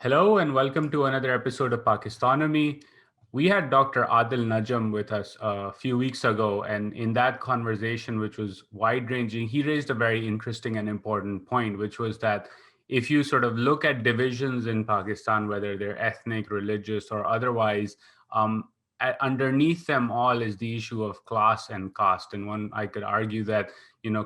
Hello and welcome to another episode of Pakistanomy. We had Dr. Adil Najam with us a few weeks ago, and in that conversation, which was wide ranging, he raised a very interesting and important point, which was that if you sort of look at divisions in Pakistan, whether they're ethnic, religious, or otherwise, um, underneath them all is the issue of class and caste. And one, I could argue that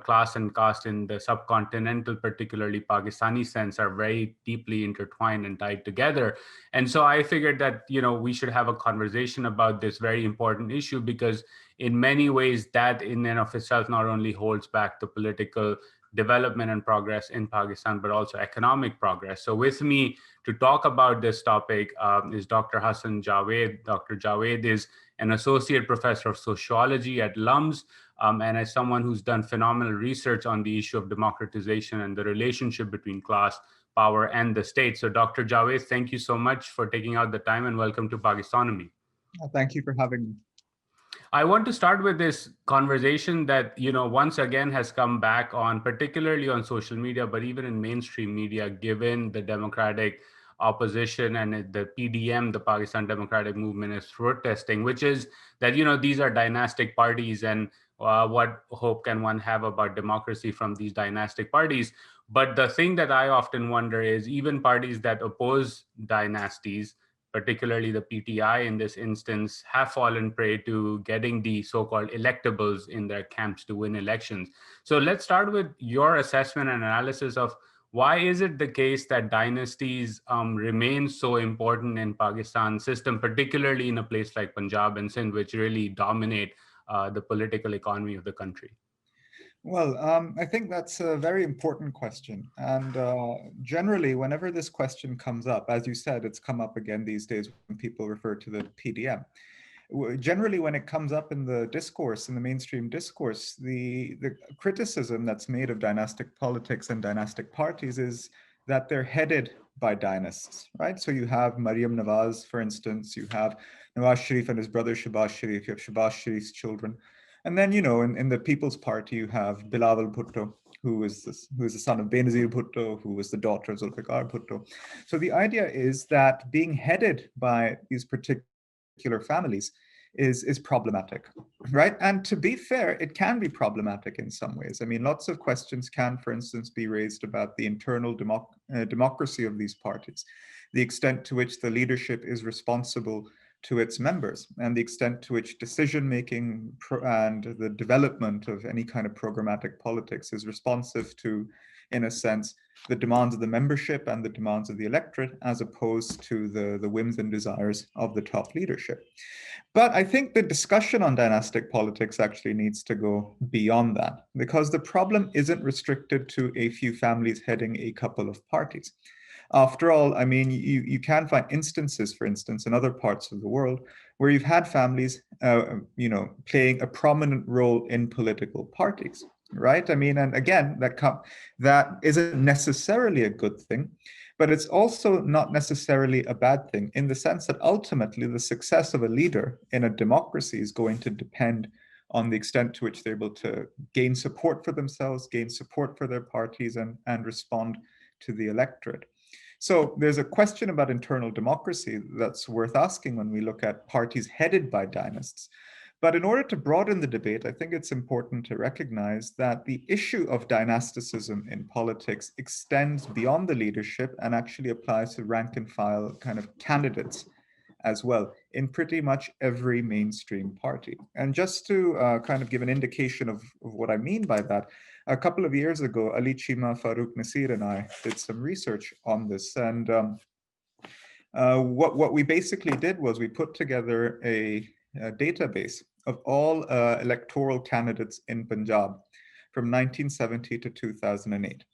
class and caste in the subcontinental, particularly Pakistani sense, are very deeply intertwined and tied together. And so I figured that, we should have a conversation about this very important issue because in many ways that in and of itself not only holds back the political development and progress in Pakistan, but also economic progress. So with me to talk about this topic is Dr. Hassan Javid. Dr. Javid is an associate professor of sociology at LUMS, and as someone who's done phenomenal research on the issue of democratization and the relationship between class, power, and the state. So, Dr. Javed, thank you so much for taking out the time and welcome to Pakistanomy. Thank you for having me. I want to start with this conversation that, once again has come back on, particularly on social media, but even in mainstream media, given the democratic opposition and the PDM, the Pakistan Democratic Movement, is protesting, which is that, these are dynastic parties and what hope can one have about democracy from these dynastic parties? But the thing that I often wonder is even parties that oppose dynasties, particularly the PTI in this instance, have fallen prey to getting the so-called electables in their camps to win elections. So let's start with your assessment and analysis of why is it the case that dynasties remain so important in Pakistan system, particularly in a place like Punjab and Sindh, which really dominate the political economy of the country? Well, I think that's a very important question. And generally, whenever this question comes up, as you said, it's come up again these days when people refer to the PDM. Generally, when it comes up in the discourse, in the mainstream discourse, the criticism that's made of dynastic politics and dynastic parties is that they're headed by dynasts, right? So you have Maryam Nawaz, for instance, you have Nawaz Sharif and his brother Shabazz Sharif, you have Shabazz Sharif's children. And then, in the People's Party, you have Bilawal Bhutto, who is the son of Benazir Bhutto, who was the daughter of Zulfikar Bhutto. So the idea is that being headed by these particular families is problematic, right? And to be fair, it can be problematic in some ways. I mean, lots of questions can, for instance, be raised about the internal democracy of these parties, the extent to which the leadership is responsible to its members, and the extent to which decision making and the development of any kind of programmatic politics is responsive to, in a sense, the demands of the membership and the demands of the electorate, as opposed to the whims and desires of the top leadership. But I think the discussion on dynastic politics actually needs to go beyond that, because the problem isn't restricted to a few families heading a couple of parties. After all, I mean, you can find instances, for instance, in other parts of the world where you've had families, playing a prominent role in political parties, right? I mean, and again, that isn't necessarily a good thing, but it's also not necessarily a bad thing in the sense that ultimately the success of a leader in a democracy is going to depend on the extent to which they're able to gain support for themselves, gain support for their parties, and respond to the electorate. So there's a question about internal democracy that's worth asking when we look at parties headed by dynasts. But in order to broaden the debate, I think it's important to recognize that the issue of dynasticism in politics extends beyond the leadership and actually applies to rank and file kind of candidates as well in pretty much every mainstream party. And just to kind of give an indication of what I mean by that, a couple of years ago, Ali Chima, Farooq Nasir, and I did some research on this. And what we basically did was we put together a database of all electoral candidates in Punjab from 1970 to 2008.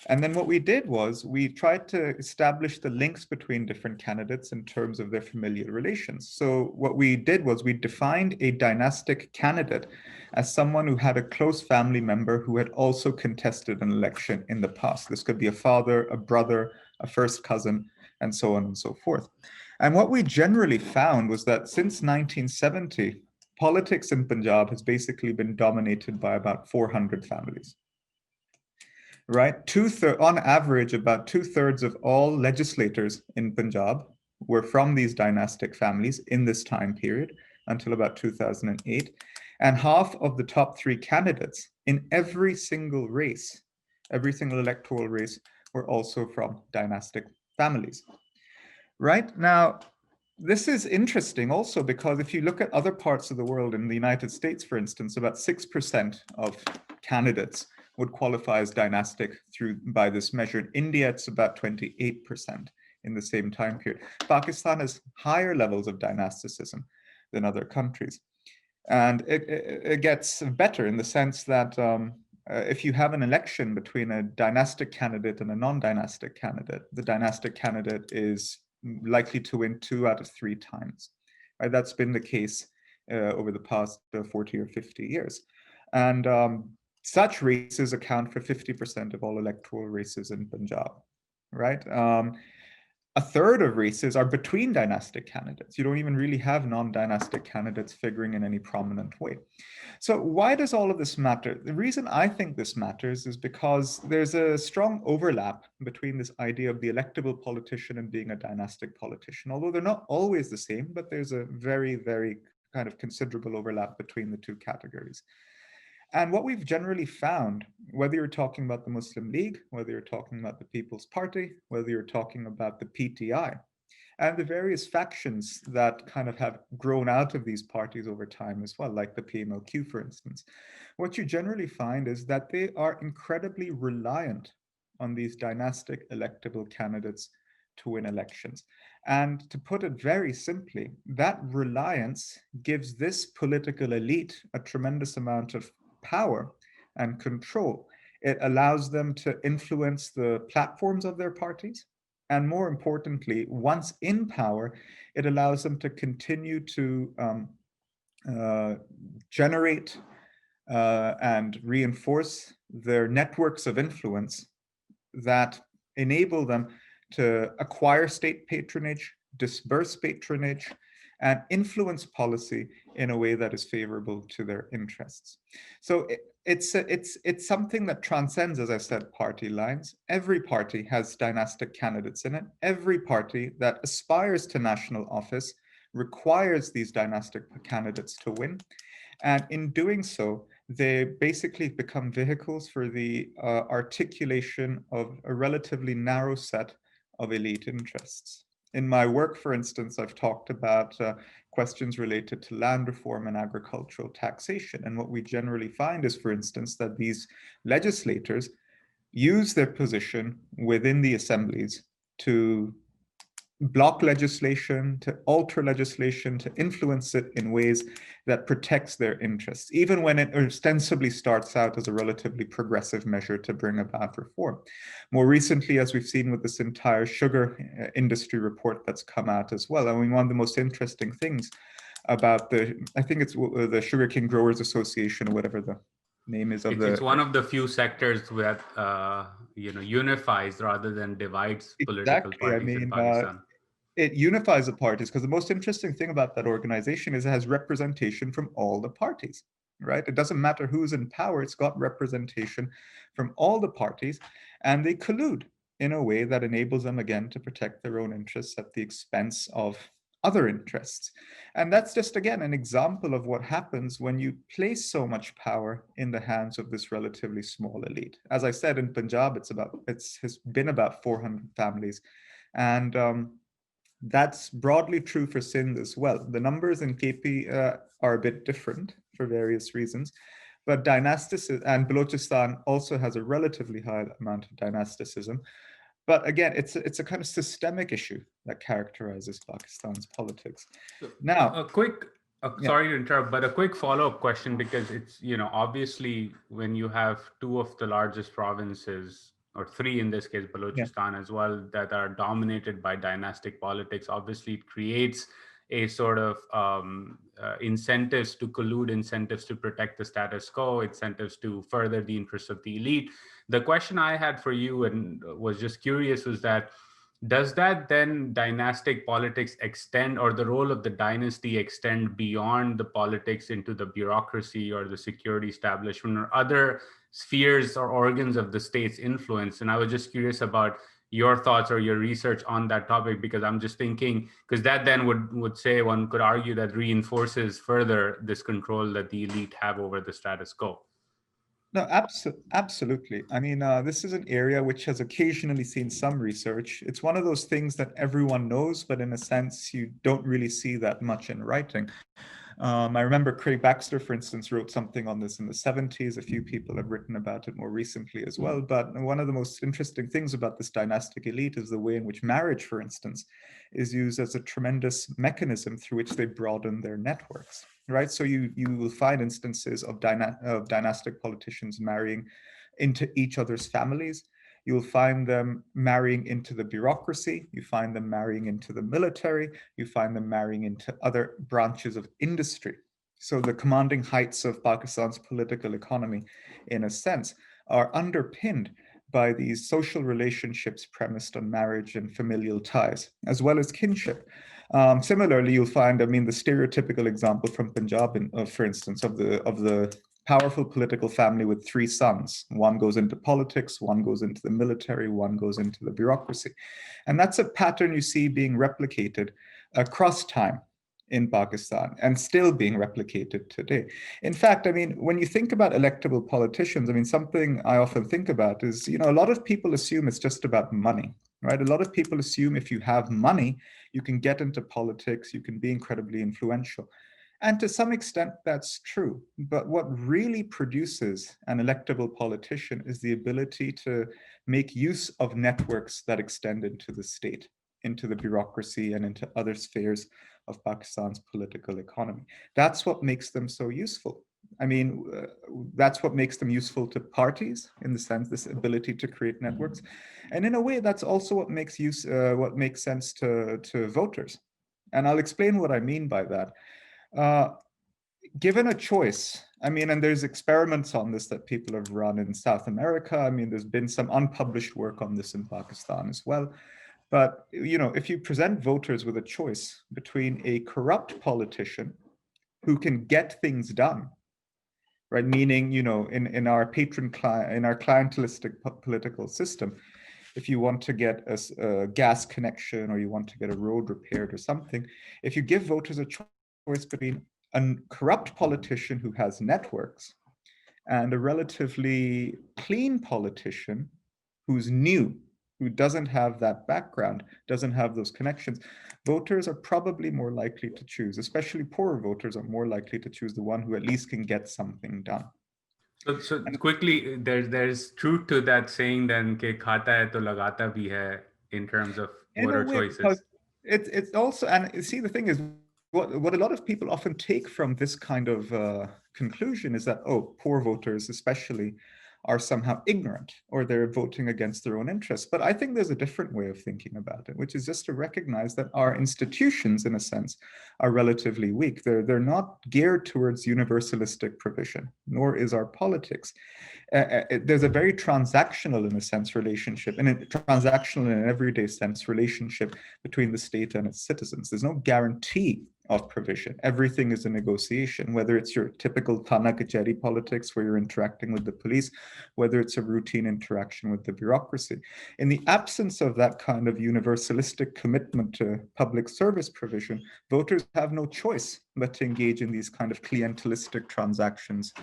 And then what we did was we tried to establish the links between different candidates in terms of their familial relations. So what we did was we defined a dynastic candidate as someone who had a close family member who had also contested an election in the past. This could be a father, a brother, a first cousin, and so on and so forth. And what we generally found was that since 1970, politics in Punjab has basically been dominated by about 400 families. right? On average, about 2/3 of all legislators in Punjab were from these dynastic families in this time period until about 2008. And half of the top three candidates in every single race, every single electoral race, were also from dynastic families. Right now, this is interesting also because if you look at other parts of the world, in the United States, for instance, about 6% of candidates would qualify as dynastic by this measure. In India, it's about 28% in the same time period. Pakistan has higher levels of dynasticism than other countries. And it gets better in the sense that if you have an election between a dynastic candidate and a non-dynastic candidate, the dynastic candidate is likely to win 2 out of 3 times. Right? That's been the case over the past 40 or 50 years. And such races account for 50% of all electoral races in Punjab, right? A third of races are between dynastic candidates. You don't even really have non-dynastic candidates figuring in any prominent way. So why does all of this matter? The reason I think this matters is because there's a strong overlap between this idea of the electable politician and being a dynastic politician. Although they're not always the same, but there's a very, very kind of considerable overlap between the two categories. And what we've generally found, whether you're talking about the Muslim League, whether you're talking about the People's Party, whether you're talking about the PTI, and the various factions that kind of have grown out of these parties over time as well, like the PMLQ, for instance, what you generally find is that they are incredibly reliant on these dynastic electable candidates to win elections. And to put it very simply, that reliance gives this political elite a tremendous amount of power and control. It allows them to influence the platforms of their parties. And more importantly, once in power, it allows them to continue to generate and reinforce their networks of influence that enable them to acquire state patronage, disperse patronage, and influence policy in a way that is favorable to their interests. So it's something that transcends, as I said, party lines. Every party has dynastic candidates in it. Every party that aspires to national office requires these dynastic candidates to win. And in doing so, they basically become vehicles for the articulation of a relatively narrow set of elite interests. In my work, for instance, I've talked about questions related to land reform and agricultural taxation. And what we generally find is, for instance, that these legislators use their position within the assemblies to block legislation, to alter legislation, to influence it in ways that protects their interests, even when it ostensibly starts out as a relatively progressive measure to bring about reform. More recently, as we've seen with this entire sugar industry report that's come out as well, I mean, one of the most interesting things about I think it's the Sugarcane Growers Association, or whatever the name is of it's one of the few sectors that unifies rather than divides political exactly. I parties in mean, Pakistan. it unifies the parties because the most interesting thing about that organization is it has representation from all the parties, right? It doesn't matter who's in power, it's got representation from all the parties, and they collude in a way that enables them, again, to protect their own interests at the expense of other interests. And that's just, again, an example of what happens when you place so much power in the hands of this relatively small elite. As I said, in Punjab, has been about 400 families. And that's broadly true for Sindh as well. The numbers in KP are a bit different for various reasons, but dynasticism, and Balochistan also has a relatively high amount of dynasticism. But again, it's a kind of systemic issue that characterizes Pakistan's politics. Now, a quick yeah, sorry to interrupt, but a quick follow-up question, because it's, obviously when you have two of the largest provinces, or three in this case, yeah, Balochistan as well, that are dominated by dynastic politics, obviously it creates a sort of incentives to collude, incentives to protect the status quo, incentives to further the interests of the elite. The question I had for you, and was just curious, was that does that then dynastic politics extend, or the role of the dynasty extend beyond the politics into the bureaucracy or the security establishment or other spheres or organs of the state's influence. And I was just curious about your thoughts or your research on that topic, because I'm just thinking, because that then would say, one could argue, that reinforces further this control that the elite have over the status quo. No, absolutely. I mean, this is an area which has occasionally seen some research. It's one of those things that everyone knows, but in a sense, you don't really see that much in writing. I remember Craig Baxter, for instance, wrote something on this in the 70s. A few people have written about it more recently as well. But one of the most interesting things about this dynastic elite is the way in which marriage, for instance, is used as a tremendous mechanism through which they broaden their networks, right? So you will find instances of dynastic politicians marrying into each other's families. You'll find them marrying into the bureaucracy. You find them marrying into the military. You find them marrying into other branches of industry. So the commanding heights of Pakistan's political economy, in a sense, are underpinned by these social relationships premised on marriage and familial ties, as well as kinship. Similarly, you'll find, I mean, the stereotypical example from Punjab, for instance, of the powerful political family with three sons. One goes into politics, one goes into the military, one goes into the bureaucracy. And that's a pattern you see being replicated across time in Pakistan and still being replicated today. In fact, I mean, when you think about electable politicians, I mean, something I often think about is, you know, a lot of people assume it's just about money, right? A lot of people assume if you have money, you can get into politics, you can be incredibly influential. And to some extent, that's true. But what really produces an electable politician is the ability to make use of networks that extend into the state, into the bureaucracy, and into other spheres of Pakistan's political economy. That's what makes them so useful. I mean, that's what makes them useful to parties, in the sense, this ability to create networks. And in a way, that's also what makes sense to voters. And I'll explain what I mean by that. Given a choice, I mean, and there's experiments on this that people have run in South America. I mean, there's been some unpublished work on this in Pakistan as well. But, you know, if you present voters with a choice between a corrupt politician who can get things done, right? Meaning, you know, in our clientelistic political system, if you want to get a gas connection or you want to get a road repaired or something, if you give voters a choice between a corrupt politician who has networks and a relatively clean politician who's new, who doesn't have that background, doesn't have those connections, voters are probably more likely to choose, especially poorer voters are more likely to choose the one who at least can get something done. So quickly, there's truth to that saying then, ke khata hai to lagata bhi hai, in terms of In a voter way, because choices. it's also, and see, the thing is, what a lot of people often take from this kind of conclusion is that, oh, poor voters especially are somehow ignorant, or they're voting against their own interests. But I think there's a different way of thinking about it, which is just to recognize that our institutions, in a sense, are relatively weak. They're not geared towards universalistic provision, nor is our politics. There's a very transactional, in a sense, relationship, and a transactional in an everyday sense relationship between the state and its citizens. There's no guarantee of provision. Everything is a negotiation, whether it's your typical Thana Kacheri politics where you're interacting with the police, whether it's a routine interaction with the bureaucracy. In the absence of that kind of universalistic commitment to public service provision, voters have no choice but to engage in these kind of clientelistic transactions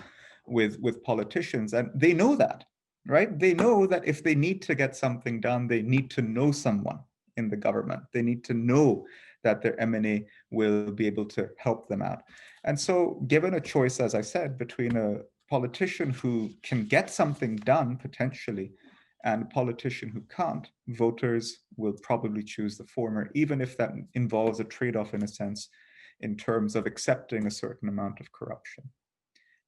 with politicians. And they know that, right? They know that if they need to get something done, they need to know someone in the government. They need to know that their MNA will be able to help them out. And so given a choice, as I said, between a politician who can get something done potentially and a politician who can't, voters will probably choose the former, even if that involves a trade-off, in a sense, in terms of accepting a certain amount of corruption.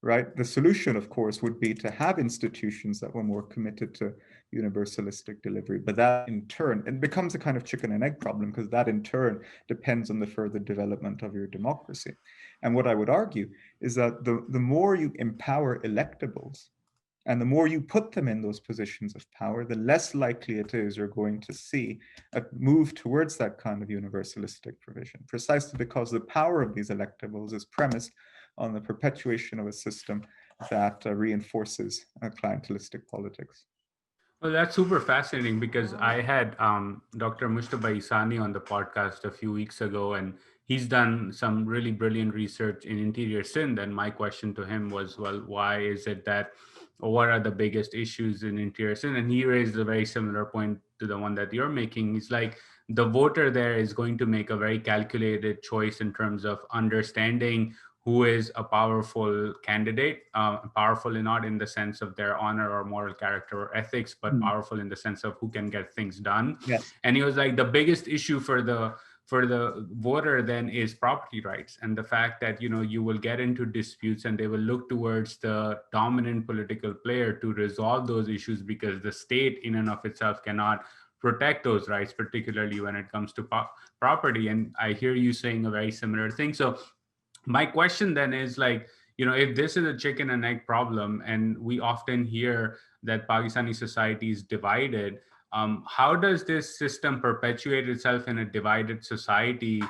Right? The solution, of course, would be to have institutions that were more committed to universalistic delivery. But that in turn, it becomes a kind of chicken and egg problem, because that in turn depends on the further development of your democracy. And what I would argue is that the more you empower electables and the more you put them in those positions of power, the less likely it is you're going to see a move towards that kind of universalistic provision, precisely because the power of these electables is premised on the perpetuation of a system that reinforces clientelistic politics. Well, that's super fascinating because I had Dr. Mushtaba Isani on the podcast a few weeks ago, and he's done some really brilliant research in interior Sindh. And my question to him was, well, why is it that, or what are the biggest issues in interior Sindh? And he raised a very similar point to the one that you're making. He's like, the voter there is going to make a very calculated choice in terms of understanding who is a powerful candidate, powerful not in the sense of their honor or moral character or ethics, but Mm. powerful in the sense of who can get things done. Yes. And he was like, the biggest issue for the voter then is property rights, and the fact that you will get into disputes and they will look towards the dominant political player to resolve those issues because the state in and of itself cannot protect those rights, particularly when it comes to property. And I hear you saying a very similar thing. So my question then is like, if this is a chicken and egg problem, and we often hear that Pakistani society is divided, how does this system perpetuate itself in a divided society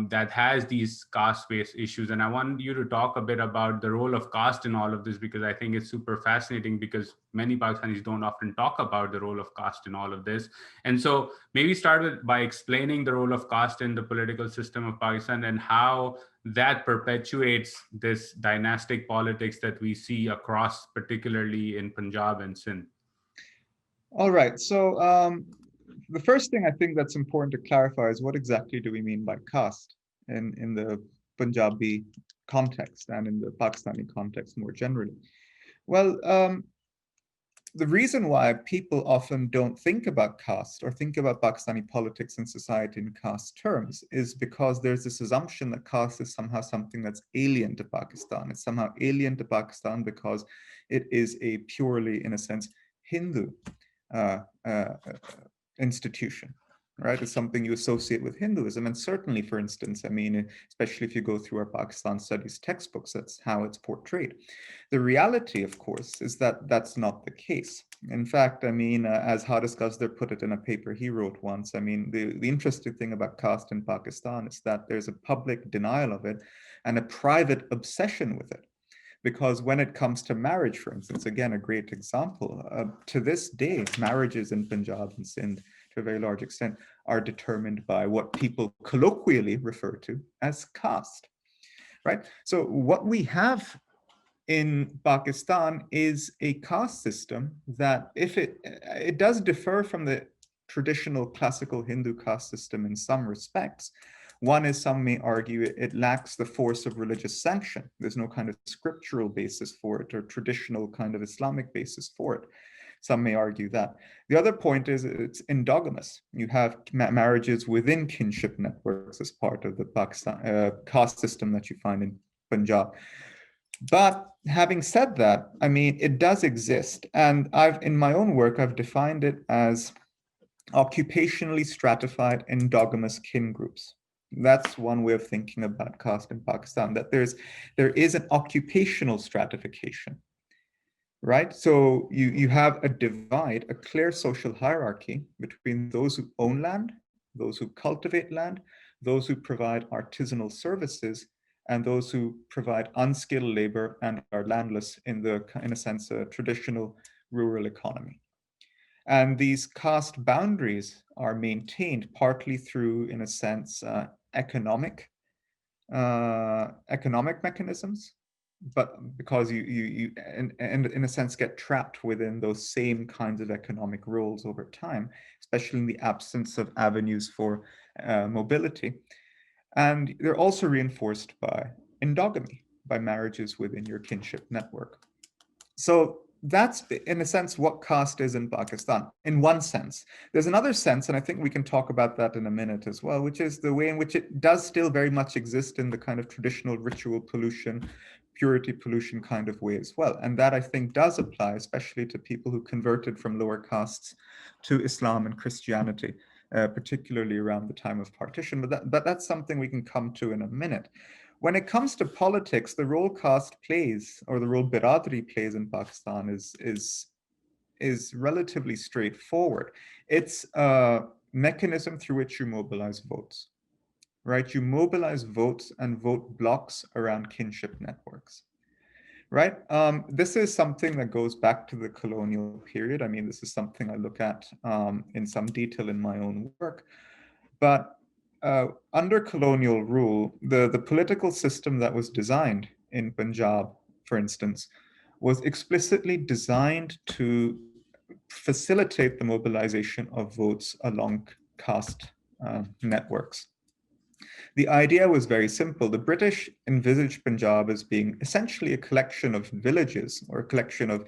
that has these caste-based issues? And I want you to talk a bit about the role of caste in all of this, because I think it's super fascinating, because many Pakistanis don't often talk about the role of caste in all of this. And so maybe start by explaining the role of caste in the political system of Pakistan and how that perpetuates this dynastic politics that we see across, particularly in Punjab and Sindh. All right. So the first thing I think that's important to clarify is what exactly do we mean by caste in the Punjabi context and in the Pakistani context more generally? Well, the reason why people often don't think about caste or think about Pakistani politics and society in caste terms is because there's this assumption that caste is somehow something that's alien to Pakistan. It's somehow alien to Pakistan because it is a purely, in a sense, Hindu uh, uh, institution, right? It's something you associate with Hinduism. And certainly, for instance, I mean, especially if you go through our Pakistan studies textbooks, that's how it's portrayed. The reality, of course, is that that's not the case. In fact, I mean, as Haris Gazder put it in a paper he wrote once, I mean, the interesting thing about caste in Pakistan is that there's a public denial of it and a private obsession with it. Because when it comes to marriage, for instance, again, a great example, to this day, marriages in Punjab and Sindh, to a very large extent, are determined by what people colloquially refer to as caste, right? So what we have in Pakistan is a caste system that, if it does differ from the traditional classical Hindu caste system in some respects. One is, some may argue, it lacks the force of religious sanction. There's no kind of scriptural basis for it or traditional kind of Islamic basis for it. Some may argue that. The other point is it's endogamous. You have marriages within kinship networks as part of the Pakistan caste system that you find in Punjab. But having said that, I mean, it does exist. And in my own work, I've defined it as occupationally stratified endogamous kin groups. That's one way of thinking about caste in Pakistan, that there is an occupational stratification, right? So you have a divide, a clear social hierarchy between those who own land, those who cultivate land, those who provide artisanal services, and those who provide unskilled labor and are landless in a sense, a traditional rural economy. And these caste boundaries are maintained partly through, in a sense, economic mechanisms, but because you in a sense get trapped within those same kinds of economic roles over time, especially in the absence of avenues for mobility. And they're also reinforced by endogamy, by marriages within your kinship network. So that's, in a sense, what caste is in Pakistan, in one sense. There's another sense, and I think we can talk about that in a minute as well, which is the way in which it does still very much exist in the kind of traditional ritual pollution, purity pollution kind of way as well. And that, I think, does apply, especially to people who converted from lower castes to Islam and Christianity, particularly around the time of partition. But that's something we can come to in a minute. When it comes to politics, the role caste plays, or the role biradari plays in Pakistan is relatively straightforward. It's a mechanism through which you mobilize votes, right? You mobilize votes and vote blocks around kinship networks. Right. This is something that goes back to the colonial period. I mean, this is something I look at in some detail in my own work. But under colonial rule, the political system that was designed in Punjab, for instance, was explicitly designed to facilitate the mobilization of votes along caste networks. The idea was very simple. The British envisaged Punjab as being essentially a collection of villages or a collection of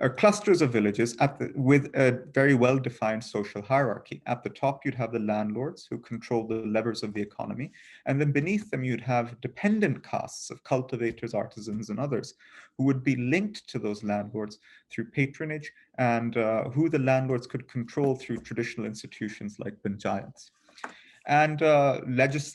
or clusters of villages with a very well-defined social hierarchy. At the top, you'd have the landlords who control the levers of the economy, and then beneath them, you'd have dependent castes of cultivators, artisans, and others who would be linked to those landlords through patronage and who the landlords could control through traditional institutions like panchayats. And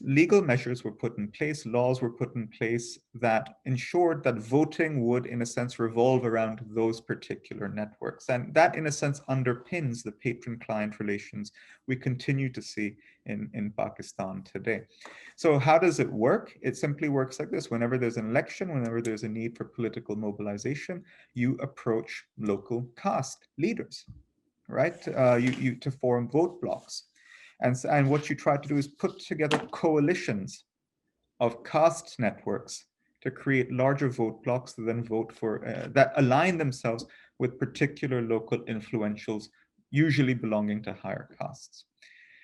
legal measures were put in place, laws were put in place that ensured that voting would, in a sense, revolve around those particular networks. And that, in a sense, underpins the patron client relations we continue to see in Pakistan today. So, how does it work? It simply works like this. Whenever there's an election, whenever there's a need for political mobilization, you approach local caste leaders, right? You to form vote blocks. And what you try to do is put together coalitions of caste networks to create larger vote blocks that then vote for, that align themselves with particular local influentials, usually belonging to higher castes.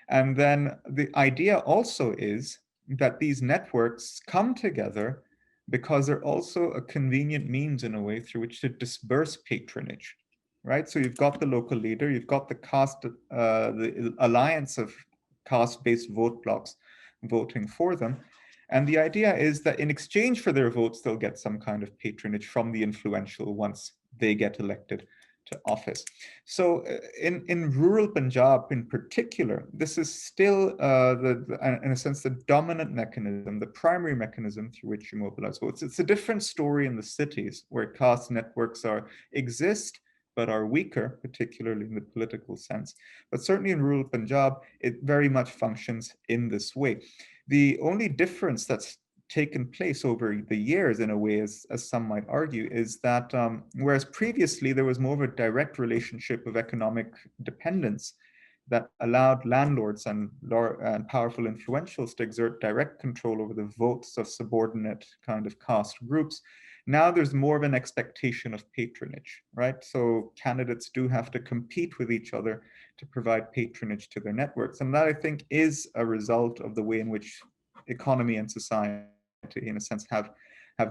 And then the idea also is that these networks come together because they're also a convenient means in a way through which to disperse patronage, right? So you've got the local leader, you've got the caste, the alliance of caste-based vote blocks voting for them. And the idea is that in exchange for their votes, they'll get some kind of patronage from the influential once they get elected to office. So in rural Punjab in particular, this is still, in a sense, the dominant mechanism, the primary mechanism through which you mobilize votes. It's a different story in the cities where caste networks exist, but are weaker, particularly in the political sense. But certainly in rural Punjab, it very much functions in this way. The only difference that's taken place over the years, in a way, as some might argue, is that whereas previously there was more of a direct relationship of economic dependence that allowed landlords and powerful influentials to exert direct control over the votes of subordinate kind of caste groups, now there's more of an expectation of patronage, right? So candidates do have to compete with each other to provide patronage to their networks. And that, I think, is a result of the way in which economy and society, in a sense, have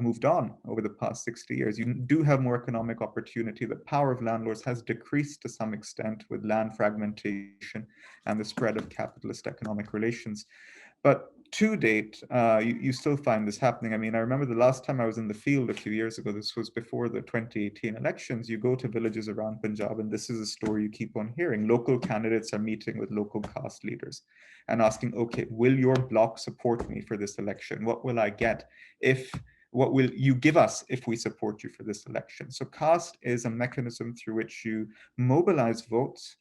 moved on over the past 60 years. You do have more economic opportunity. The power of landlords has decreased to some extent with land fragmentation and the spread of capitalist economic relations. But to date, you still find this happening. I mean, I remember the last time I was in the field a few years ago, this was before the 2018 elections, you go to villages around Punjab, and this is a story you keep on hearing. Local candidates are meeting with local caste leaders and asking, okay, will your bloc support me for this election? What will I get if what will you give us if we support you for this election? So caste is a mechanism through which you mobilize votes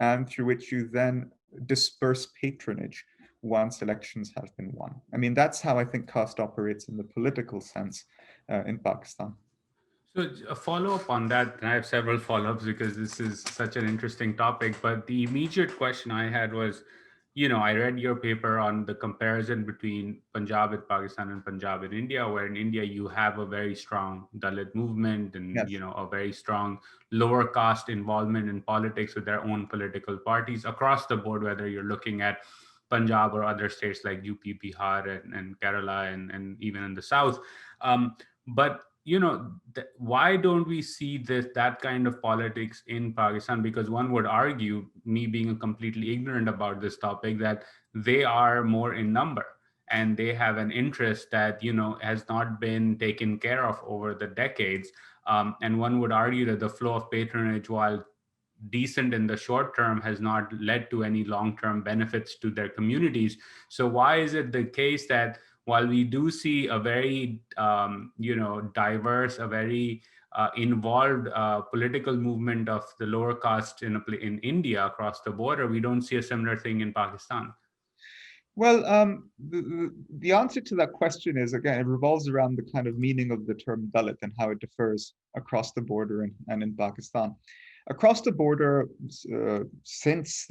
and through which you then disperse patronage once elections have been won. I mean, that's how I think caste operates in the political sense in Pakistan. So a follow up on that, and I have several follow ups because this is such an interesting topic. But the immediate question I had was, I read your paper on the comparison between Punjab in Pakistan and Punjab in India, where in India you have a very strong Dalit movement and, Yes. a very strong lower caste involvement in politics with their own political parties across the board, whether you're looking at Punjab or other states like UP, Bihar, and Kerala, and even in the South. But why don't we see that kind of politics in Pakistan? Because one would argue, me being completely ignorant about this topic, that they are more in number and they have an interest that has not been taken care of over the decades. And one would argue that the flow of patronage, while decent in the short term, has not led to any long-term benefits to their communities. So why is it the case that while we do see a very diverse, a very involved political movement of the lower caste in India across the border, we don't see a similar thing in Pakistan? Well, the answer to that question is, again, it revolves around the kind of meaning of the term Dalit and how it differs across the border and in Pakistan. Across the border, since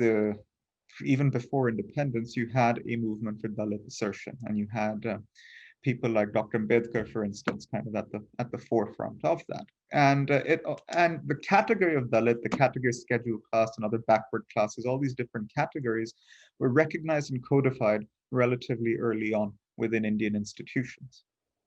even before independence, you had a movement for Dalit assertion, and you had people like Dr. Ambedkar, for instance, kind of at the forefront of that. And the category of Dalit, the category of scheduled class and other backward classes, all these different categories were recognized and codified relatively early on within Indian institutions.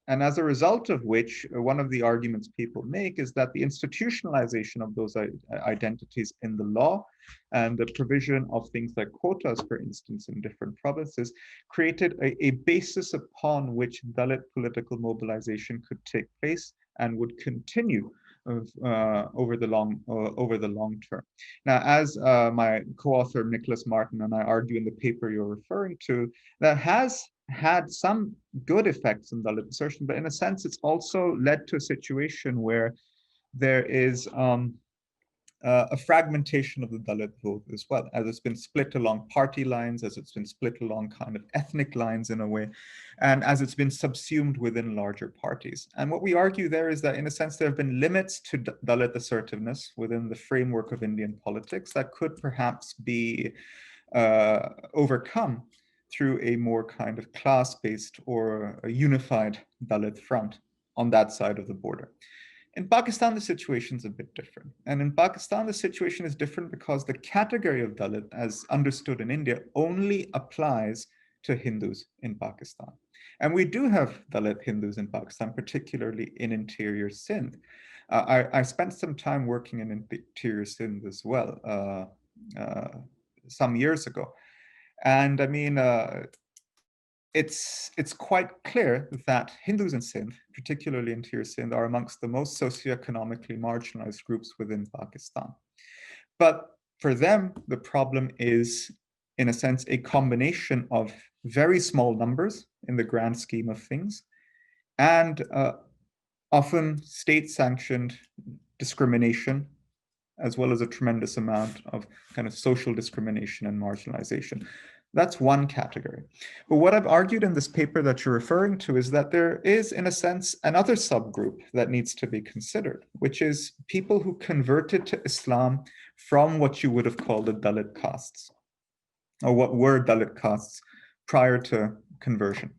And as a result of which, one of the arguments people make is that the institutionalization of those identities in the law and the provision of things like quotas, for instance, in different provinces, created a basis upon which Dalit political mobilization could take place and would continue over the long term. Now, as my co-author Nicholas Martin and I argue in the paper you're referring to, that has had some good effects in Dalit assertion, but in a sense, it's also led to a situation where there is a fragmentation of the Dalit vote as well, as it's been split along party lines, as it's been split along kind of ethnic lines in a way, and as it's been subsumed within larger parties. And what we argue there is that, in a sense, there have been limits to Dalit assertiveness within the framework of Indian politics that could perhaps be overcome through a more kind of class-based or a unified Dalit front on that side of the border. In Pakistan, the situation is a bit different. And in Pakistan, the situation is different because the category of Dalit, as understood in India, only applies to Hindus in Pakistan. And we do have Dalit Hindus in Pakistan, particularly in interior Sindh. I spent some time working in interior Sindh as well some years ago. And I mean, it's quite clear that Hindus in Sindh, particularly interior Sindh, are amongst the most socioeconomically marginalized groups within Pakistan. But for them, the problem is, in a sense, a combination of very small numbers in the grand scheme of things, and often state-sanctioned discrimination, as well as a tremendous amount of kind of social discrimination and marginalization. That's one category. But what I've argued in this paper that you're referring to is that there is, in a sense, another subgroup that needs to be considered, which is people who converted to Islam from what you would have called the Dalit castes, or what were Dalit castes prior to conversion.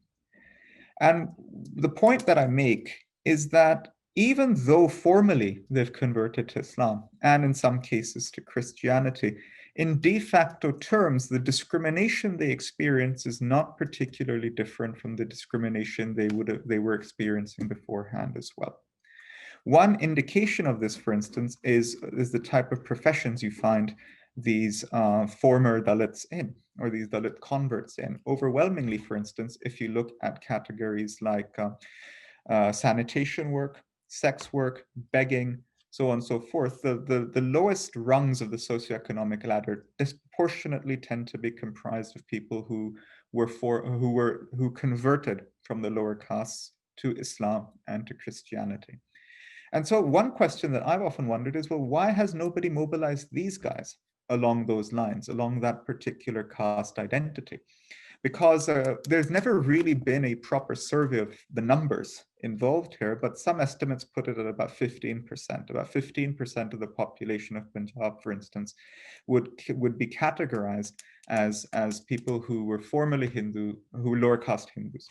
And the point that I make is that even though formally they've converted to Islam, and in some cases to Christianity, in de facto terms, the discrimination they experience is not particularly different from the discrimination they were experiencing beforehand as well. One indication of this, for instance, is the type of professions you find these former Dalits in, or these Dalit converts in. Overwhelmingly, for instance, if you look at categories like sanitation work, sex work, begging, so on and so forth, the lowest rungs of the socioeconomic ladder disproportionately tend to be comprised of people who converted from the lower castes to Islam and to Christianity. And so one question that I've often wondered is, well, why has nobody mobilized these guys along those lines, along that particular caste identity? Because there's never really been a proper survey of the numbers involved here, but some estimates put it at about 15%. About 15% of the population of Punjab, for instance, would be categorized as people who were formerly Hindu, who were lower caste Hindus.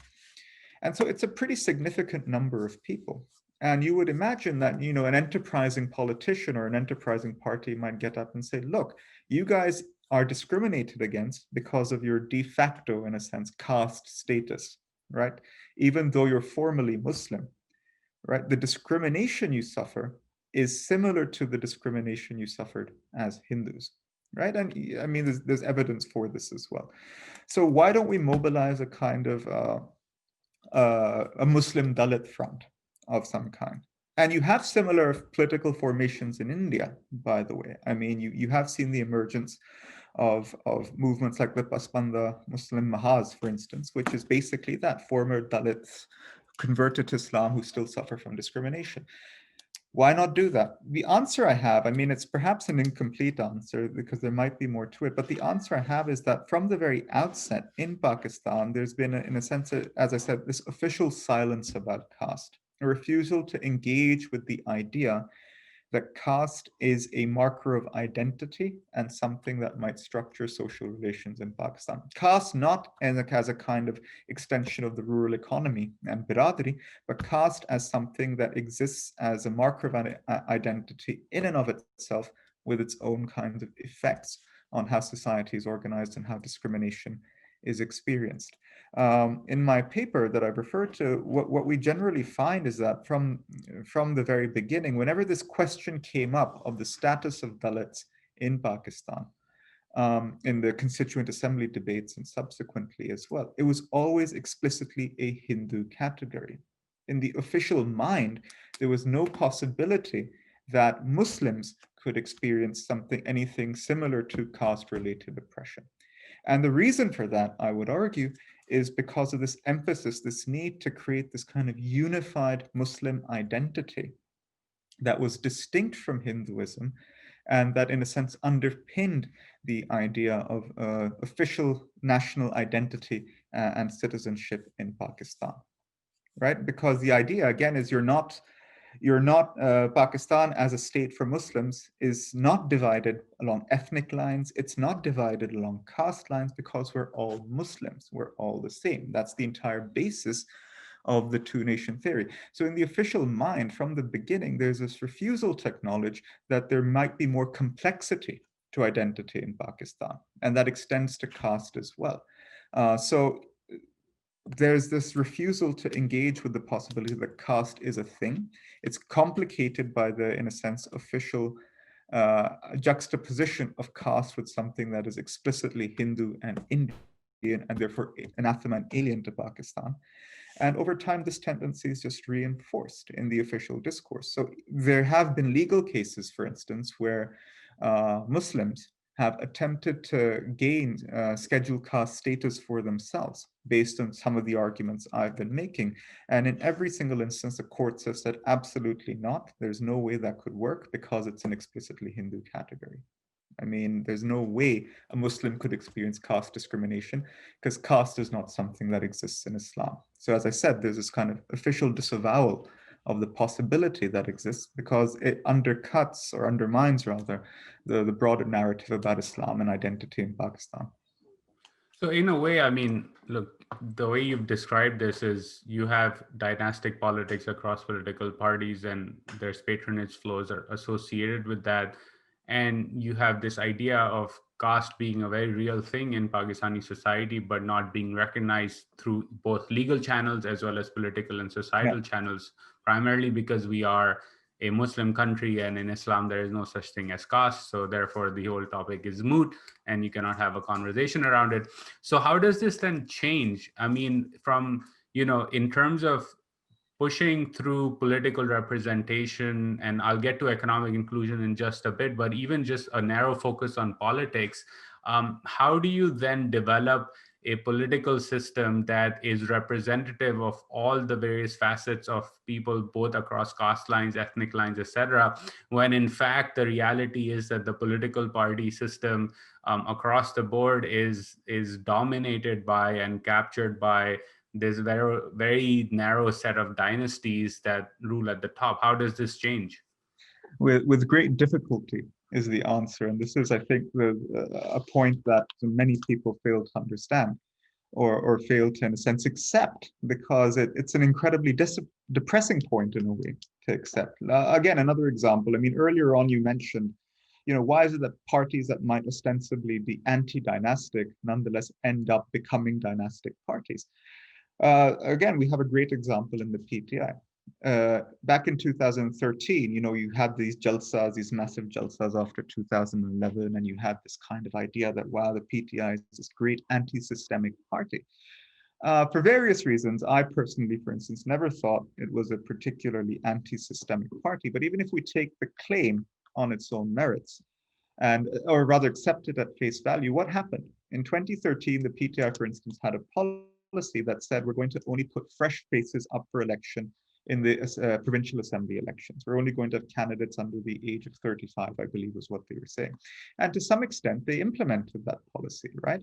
And so it's a pretty significant number of people. And you would imagine that, you know, an enterprising politician or an enterprising party might get up and say, look, you guys are discriminated against because of your de facto, in a sense, caste status, right? Even though you're formally Muslim, right? The discrimination you suffer is similar to the discrimination you suffered as Hindus, right? And I mean, there's evidence for this as well. So why don't we mobilize a kind of a Muslim Dalit front of some kind? And you have similar political formations in India, by the way. I mean, you have seen the emergence of movements like the Pasmanda Muslim Mahaz, for instance, which is basically that, former Dalits converted to Islam who still suffer from discrimination. Why not do that? The answer I have, I mean, it's perhaps an incomplete answer because there might be more to it, but the answer I have is that from the very outset in Pakistan, there's been, in a sense, as I said, this official silence about caste, a refusal to engage with the idea that caste is a marker of identity and something that might structure social relations in Pakistan. Caste not as a kind of extension of the rural economy and biradari, but caste as something that exists as a marker of identity in and of itself with its own kinds of effects on how society is organized and how discrimination is experienced. In my paper that I've referred to, what we generally find is that from the very beginning, whenever this question came up of the status of Dalits in Pakistan, in the Constituent Assembly debates and subsequently as well, it was always explicitly a Hindu category. In the official mind, there was no possibility that Muslims could experience anything similar to caste-related oppression. And the reason for that, I would argue, is because of this emphasis, this need to create this kind of unified Muslim identity that was distinct from Hinduism and that, in a sense, underpinned the idea of official national identity and citizenship in Pakistan, right? Because the idea, again, is Pakistan as a state for Muslims is not divided along ethnic lines. It's not divided along caste lines because we're all Muslims. We're all the same. That's the entire basis of the two-nation theory. So in the official mind, from the beginning, there's this refusal to acknowledge that there might be more complexity to identity in Pakistan, and that extends to caste as well. So there's this refusal to engage with the possibility that caste is a thing. It's complicated by the, in a sense, official juxtaposition of caste with something that is explicitly Hindu and Indian, and therefore anathema and alien to Pakistan. And over time, this tendency is just reinforced in the official discourse. So there have been legal cases, for instance, where Muslims have attempted to gain scheduled caste status for themselves based on some of the arguments I've been making. And in every single instance, the courts have said absolutely not. There's no way that could work because it's an explicitly Hindu category. I mean, there's no way a Muslim could experience caste discrimination because caste is not something that exists in Islam. So as I said, there's this kind of official disavowal of the possibility that exists because it undercuts or undermines rather the broader narrative about Islam and identity in Pakistan. So in a way, I mean, look, the way you've described this is you have dynastic politics across political parties and there's patronage flows are associated with that. And you have this idea of caste being a very real thing in Pakistani society, but not being recognized through both legal channels as well as political and societal channels, primarily because we are a Muslim country and in Islam there is no such thing as caste. So therefore the whole topic is moot and you cannot have a conversation around it. So how does this then change? I mean, from, in terms of pushing through political representation, and I'll get to economic inclusion in just a bit, but even just a narrow focus on politics, how do you then develop a political system that is representative of all the various facets of people, both across caste lines, ethnic lines, etc., when in fact the reality is that the political party system across the board is dominated by and captured by this very, very narrow set of dynasties that rule at the top? How does this change? With great difficulty is the answer. And this is, I think, a point that many people fail to understand or fail to, in a sense, accept, because it's an incredibly depressing point in a way to accept. Again, another example, I mean, earlier on you mentioned, why is it that parties that might ostensibly be anti-dynastic nonetheless end up becoming dynastic parties? Again, we have a great example in the PTI. Back in 2013, you had these jalsas, these massive jalsas after 2011, and you had this kind of idea that, wow, the PTI is this great anti-systemic party. For various reasons, I personally, for instance, never thought it was a particularly anti-systemic party. But even if we take the claim on its own merits, or rather accept it at face value, what happened? In 2013, the PTI, for instance, had a policy that said we're going to only put fresh faces up for election in the provincial assembly elections. We're only going to have candidates under the age of 35, I believe was what they were saying. And to some extent, they implemented that policy, right?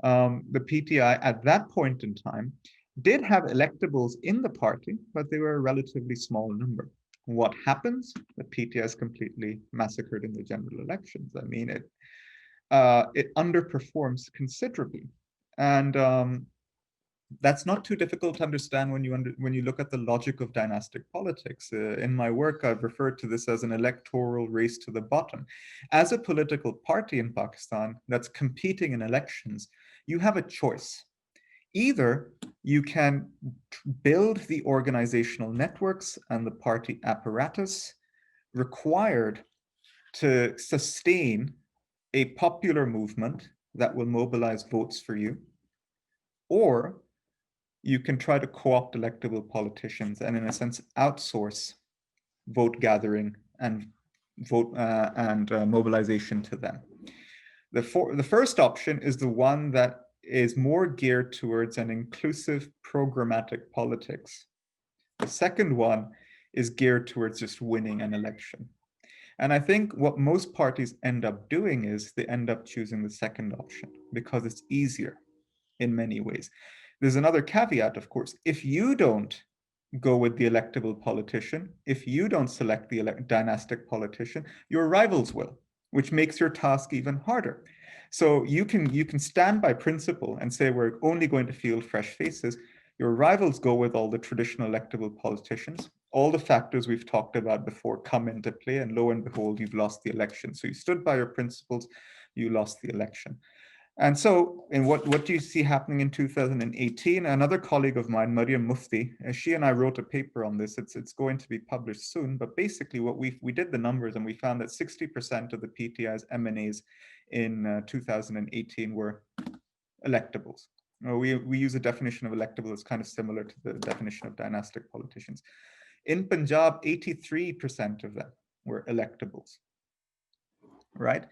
The PTI at that point in time did have electables in the party, but they were a relatively small number. What happens? The PTI is completely massacred in the general elections. I mean, it underperforms considerably. And that's not too difficult to understand when you look at the logic of dynastic politics. In my work, I've referred to this as an electoral race to the bottom. As a political party in Pakistan that's competing in elections, you have a choice. Either you can build the organizational networks and the party apparatus required to sustain a popular movement that will mobilize votes for you, or you can try to co-opt electable politicians and, in a sense, outsource vote gathering and mobilization to them. The first option is the one that is more geared towards an inclusive programmatic politics. The second one is geared towards just winning an election. And I think what most parties end up doing is they end up choosing the second option because it's easier in many ways. There's another caveat, of course. If you don't go with the electable politician, if you don't select the dynastic politician, your rivals will, which makes your task even harder. So you can stand by principle and say we're only going to field fresh faces. Your rivals go with all the traditional electable politicians. All the factors we've talked about before come into play, and lo and behold, you've lost the election. So you stood by your principles, you lost the election. And so, and what do you see happening in 2018? Another colleague of mine, Mariam Mufti, she and I wrote a paper on this. It's going to be published soon. But basically, what we did the numbers, and we found that 60% of the PTI's M&As in 2018 were electables. We use a definition of electable that's kind of similar to the definition of dynastic politicians. In Punjab, 83% of them were electables, right?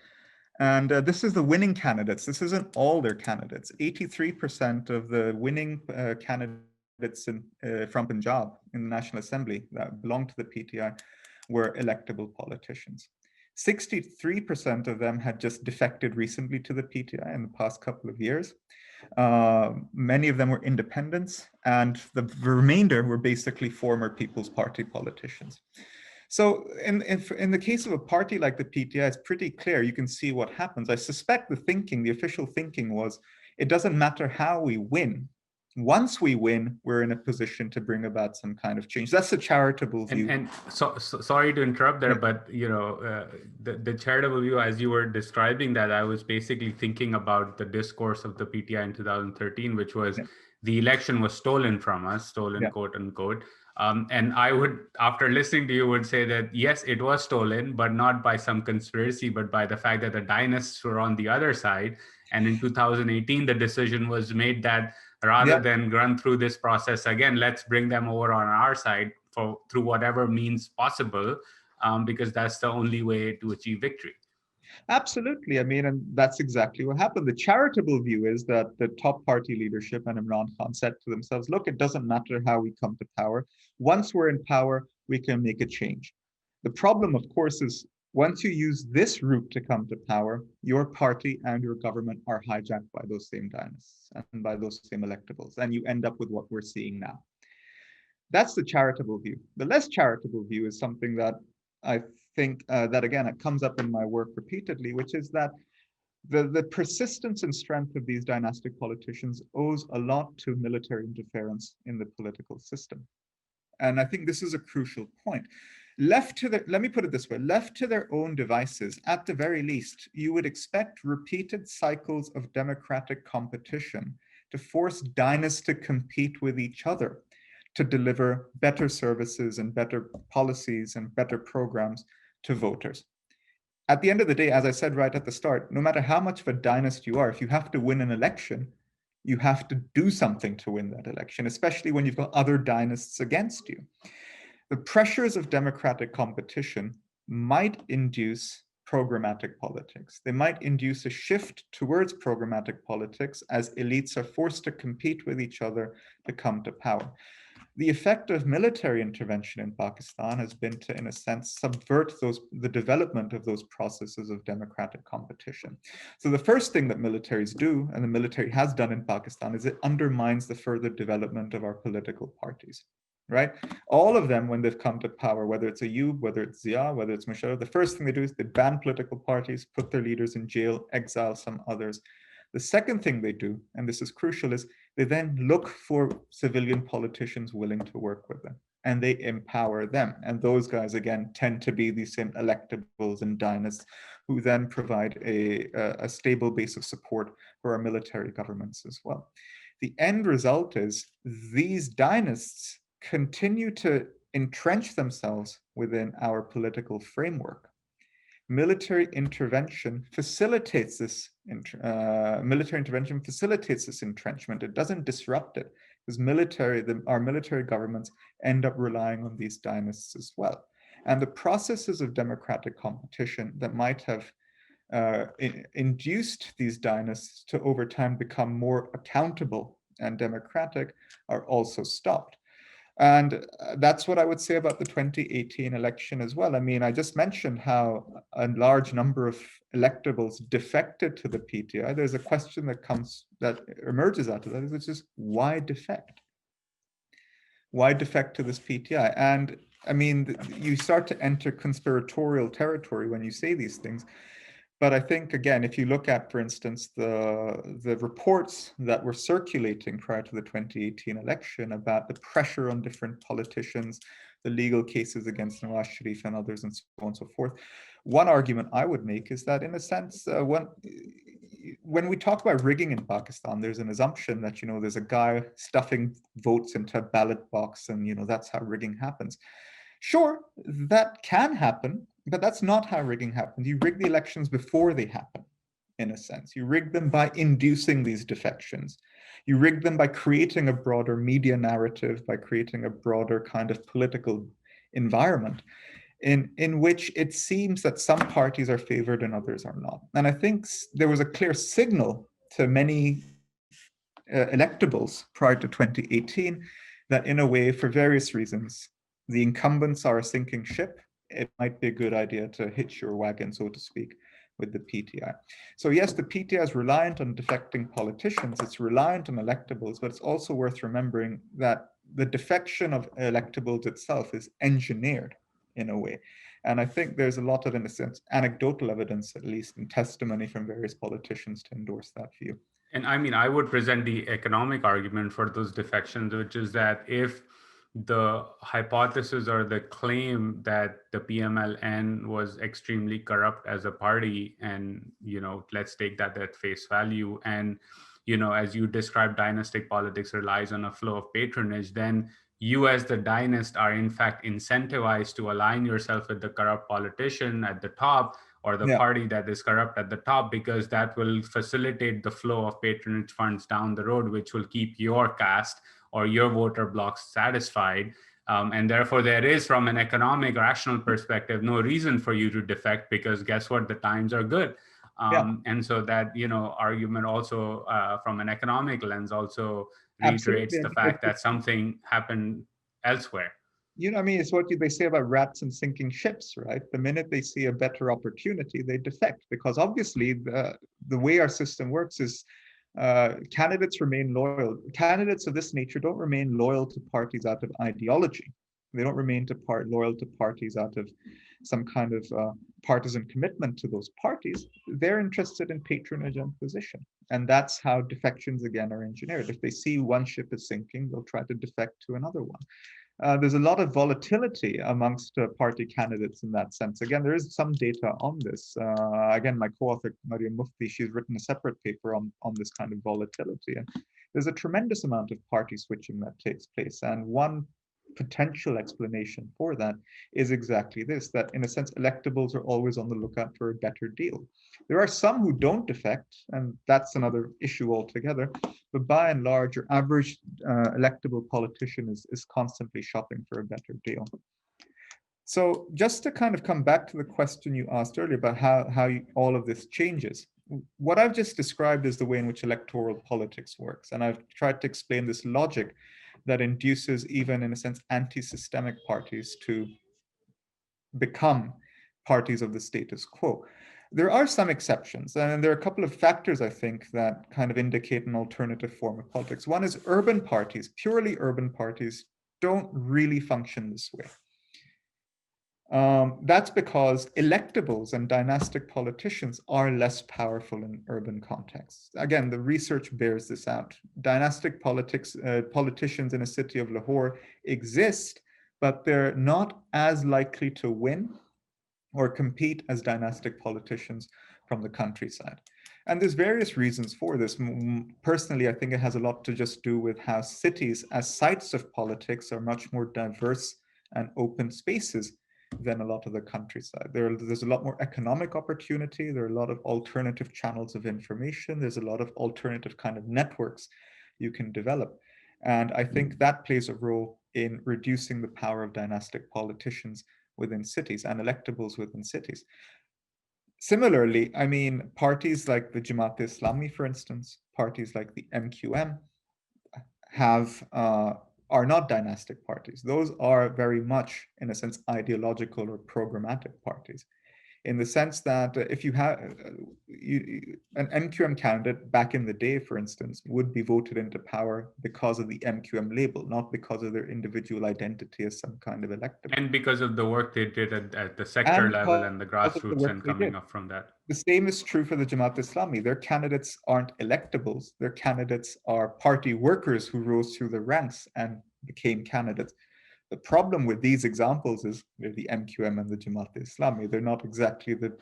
And this is the winning candidates. This isn't all their candidates. 83% of the winning candidates from Punjab in the National Assembly that belonged to the PTI were electable politicians. 63% of them had just defected recently to the PTI in the past couple of years. Many of them were independents, and the remainder were basically former People's Party politicians. So in the case of a party like the PTI, it's pretty clear. You can see what happens. I suspect the official thinking was, it doesn't matter how we win. Once we win, we're in a position to bring about some kind of change. That's a charitable view. And so sorry to interrupt there, but the charitable view, as you were describing that, I was basically thinking about the discourse of the PTI in 2013, which was the election was stolen from us, quote unquote. And I would, after listening to you, would say that, yes, it was stolen, but not by some conspiracy, but by the fact that the dynasts were on the other side. And in 2018, the decision was made that rather than run through this process again, let's bring them over on our side through whatever means possible, because that's the only way to achieve victory. Absolutely. I mean, and that's exactly what happened. The charitable view is that the top party leadership and Imran Khan said to themselves, look, it doesn't matter how we come to power. Once we're in power, we can make a change. The problem, of course, is once you use this route to come to power, your party and your government are hijacked by those same dynasts and by those same electables, and you end up with what we're seeing now. That's the charitable view. The less charitable view is something that I think that, again, it comes up in my work repeatedly, which is that the persistence and strength of these dynastic politicians owes a lot to military interference in the political system. And I think this is a crucial point. Let me put it this way, left to their own devices, at the very least, you would expect repeated cycles of democratic competition to force dynasts to compete with each other to deliver better services and better policies and better programs to voters. At the end of the day, as I said right at the start, no matter how much of a dynast you are, if you have to win an election, you have to do something to win that election, especially when you've got other dynasts against you. The pressures of democratic competition might induce programmatic politics. They might induce a shift towards programmatic politics as elites are forced to compete with each other to come to power. The effect of military intervention in Pakistan has been to, in a sense, subvert the development of those processes of democratic competition. So the first thing that militaries do, and the military has done in Pakistan, is it undermines the further development of our political parties, right? All of them, when they've come to power, whether it's Ayub, whether it's Zia, whether it's Musharraf, the first thing they do is they ban political parties, put their leaders in jail, exile some others. The second thing they do, and this is crucial, is they then look for civilian politicians willing to work with them, and they empower them. And those guys, again, tend to be these same electables and dynasts who then provide a stable base of support for our military governments as well. The end result is these dynasts continue to entrench themselves within our political framework. Military intervention facilitates this entrenchment. It doesn't disrupt it, because our military governments end up relying on these dynasts as well. And the processes of democratic competition that might have induced these dynasts to over time become more accountable and democratic are also stopped. And that's what I would say about the 2018 election as well. I mean, I just mentioned how a large number of electables defected to the PTI. There's a question that emerges out of that, which is why defect? Why defect to this PTI? And I mean, you start to enter conspiratorial territory when you say these things. But I think, again, if you look at, for instance, the reports that were circulating prior to the 2018 election about the pressure on different politicians, the legal cases against Nawaz Sharif and others, and so on and so forth, one argument I would make is that, in a sense, when we talk about rigging in Pakistan, there's an assumption that, there's a guy stuffing votes into a ballot box and, that's how rigging happens. Sure, that can happen, but that's not how rigging happens. You rig the elections before they happen, in a sense. You rig them by inducing these defections. You rig them by creating a broader media narrative, by creating a broader kind of political environment in which it seems that some parties are favored and others are not. And I think there was a clear signal to many electables prior to 2018 that, in a way, for various reasons, the incumbents are a sinking ship. It might be a good idea to hitch your wagon, so to speak, with the PTI. So yes, the PTI is reliant on defecting politicians. It's reliant on electables, but it's also worth remembering that the defection of electables itself is engineered in a way. And I think there's a lot of, in a sense, anecdotal evidence, at least, and testimony from various politicians to endorse that view. And I mean, I would present the economic argument for those defections, which is that if the hypothesis or the claim that the PMLN was extremely corrupt as a party, and, let's take that at face value, and, as you described, dynastic politics relies on a flow of patronage, then you as the dynast are in fact incentivized to align yourself with the corrupt politician at the top, or the party that is corrupt at the top, because that will facilitate the flow of patronage funds down the road, which will keep your caste or your voter blocks satisfied. And therefore, there is, from an economic, rational perspective, no reason for you to defect, because guess what? The times are good. And so that, argument also, from an economic lens, also reiterates the fact that something happened elsewhere. It's what they say about rats and sinking ships, right? The minute they see a better opportunity, they defect, because obviously the way our system works is candidates remain loyal. Candidates of this nature don't remain loyal to parties out of ideology. They don't remain loyal to parties out of some kind of partisan commitment to those parties. They're interested in patronage and position. And that's how defections, again, are engineered. If they see one ship is sinking, they'll try to defect to another one. There's a lot of volatility amongst party candidates in that sense. Again, there is some data on this. Again, my co-author, Mariam Mufti, she's written a separate paper on this kind of volatility. And there's a tremendous amount of party switching that takes place. And one potential explanation for that is exactly this, that in a sense, electables are always on the lookout for a better deal. There are some who don't defect, and that's another issue altogether. But by and large, your average electable politician is constantly shopping for a better deal. So just to kind of come back to the question you asked earlier about how all of this changes, what I've just described is the way in which electoral politics works. And I've tried to explain this logic that induces even, in a sense, anti-systemic parties to become parties of the status quo. There are some exceptions, and there are a couple of factors, I think, that kind of indicate an alternative form of politics. One is urban parties, purely urban parties, don't really function this way. That's because electables and dynastic politicians are less powerful in urban contexts. Again, the research bears this out. Dynastic politicians in a city of Lahore exist, but they're not as likely to win or compete as dynastic politicians from the countryside. And there's various reasons for this. Personally, I think it has a lot to just do with how cities as sites of politics are much more diverse and open spaces than a lot of the countryside. There's a lot more economic opportunity. There are a lot of alternative channels of information. There's a lot of alternative kind of networks you can develop. And I think that plays a role in reducing the power of dynastic politicians within cities and electables within cities. Similarly, I mean, parties like the Jamaat-e-Islami, for instance, parties like the MQM are not dynastic parties. Those are very much, in a sense, ideological or programmatic parties, in the sense that if you have an MQM candidate back in the day, for instance, would be voted into power because of the MQM label, not because of their individual identity as some kind of electable. And because of the work they did at the sector level and the grassroots and coming up from that. The same is true for the Jamaat-e-Islami. Their candidates aren't electables. Their candidates are party workers who rose through the ranks and became candidates. The problem with these examples is they're the MQM and the Jamaat-e-Islami. They're not exactly the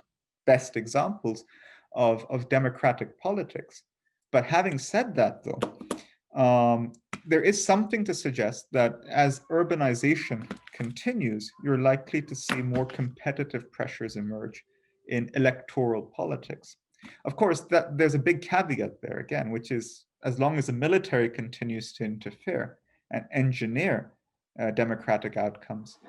best examples of democratic politics. But having said that, though, there is something to suggest that as urbanization continues, you're likely to see more competitive pressures emerge in electoral politics. Of course, there's a big caveat there again, which is as long as the military continues to interfere and engineer democratic outcomes,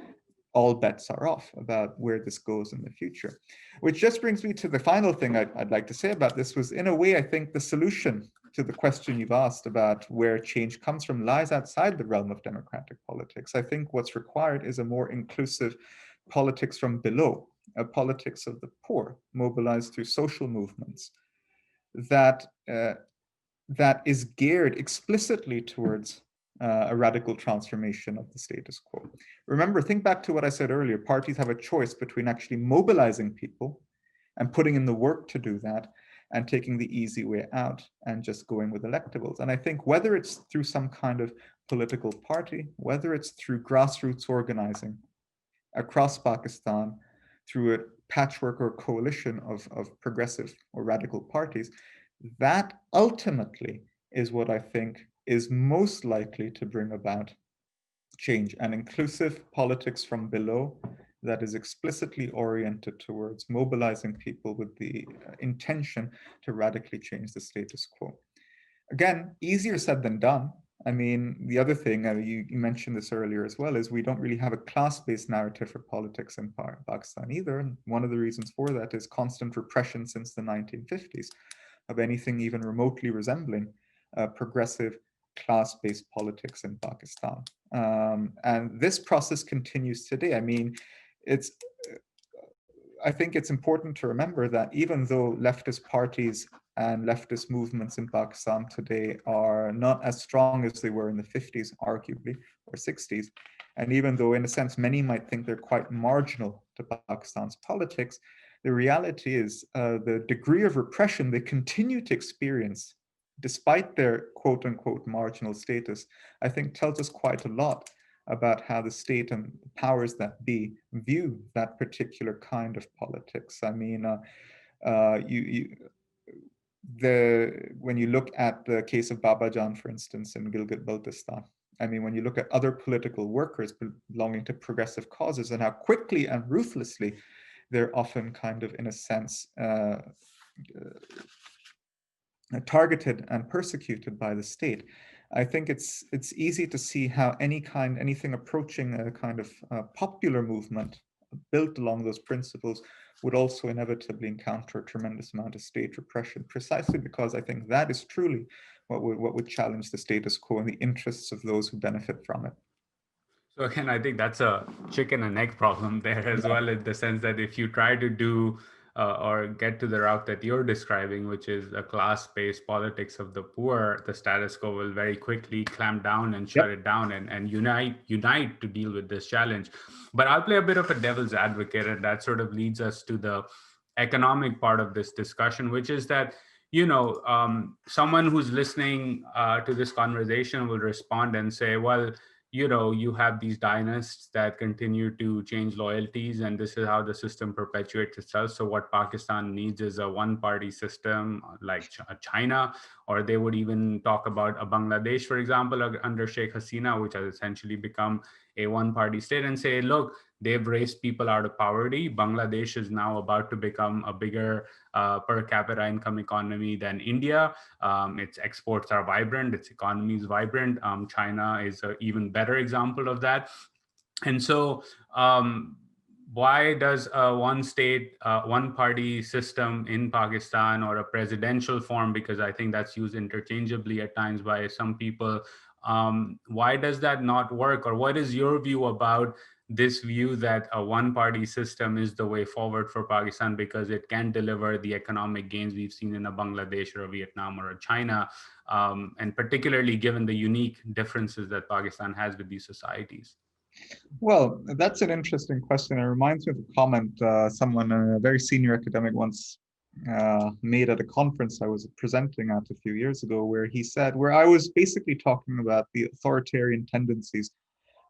all bets are off about where this goes in the future. Which just brings me to the final thing I'd like to say about this was, in a way, I think the solution to the question you've asked about where change comes from lies outside the realm of democratic politics. I think what's required is a more inclusive politics from below, a politics of the poor, mobilized through social movements that is geared explicitly towards a radical transformation of the status quo. Remember, think back to what I said earlier. Parties have a choice between actually mobilizing people and putting in the work to do that, and taking the easy way out and just going with electables. And I think whether it's through some kind of political party, whether it's through grassroots organizing across Pakistan, through a patchwork or coalition of progressive or radical parties, that ultimately is what I think is most likely to bring about change, an inclusive politics from below that is explicitly oriented towards mobilizing people with the intention to radically change the status quo. Again, easier said than done. I mean, the other thing, you mentioned this earlier as well, is we don't really have a class-based narrative for politics in Pakistan either. And one of the reasons for that is constant repression since the 1950s of anything even remotely resembling progressive class-based politics in Pakistan. And this process continues today. I mean, I think it's important to remember that even though leftist parties and leftist movements in Pakistan today are not as strong as they were in the 50s, arguably, or 60s, and even though in a sense many might think they're quite marginal to Pakistan's politics, the reality is the degree of repression they continue to experience, despite their quote unquote marginal status, I think tells us quite a lot about how the state and the powers that be view that particular kind of politics. I mean, when you look at the case of Babajan, for instance, in Gilgit-Baltistan, I mean, when you look at other political workers belonging to progressive causes and how quickly and ruthlessly they're often kind of, in a sense, targeted and persecuted by the state, I think it's easy to see how anything approaching a kind of popular movement built along those principles would also inevitably encounter a tremendous amount of state repression, precisely because I think that is truly What would challenge the status quo and the interests of those who benefit from it? So again, I think that's a chicken and egg problem there as Yeah. well, in the sense that if you try to do or get to the route that you're describing, which is a class-based politics of the poor, the status quo will very quickly clamp down and shut Yep. it down and unite to deal with this challenge. But I'll play a bit of a devil's advocate, and that sort of leads us to the economic part of this discussion, which is that someone who's listening to this conversation will respond and say, well, you have these dynasts that continue to change loyalties, and this is how the system perpetuates itself. So what Pakistan needs is a one-party system like China, or they would even talk about a Bangladesh, for example, under Sheikh Hasina, which has essentially become a one-party state, and say, look, they've raised people out of poverty. Bangladesh is now about to become a bigger per capita income economy than India. Its exports are vibrant, its economy is vibrant. China is an even better example of that. And so, why does a one state, one party system in Pakistan, or a presidential form, because I think that's used interchangeably at times by some people, why does that not work? Or what is your view about this view that a one party system is the way forward for Pakistan because it can deliver the economic gains we've seen in a Bangladesh or a Vietnam or a China, and particularly given the unique differences that Pakistan has with these societies? Well, that's an interesting question. It reminds me of a comment someone, a very senior academic, once made at a conference I was presenting at a few years ago, where he said, where I was basically talking about the authoritarian tendencies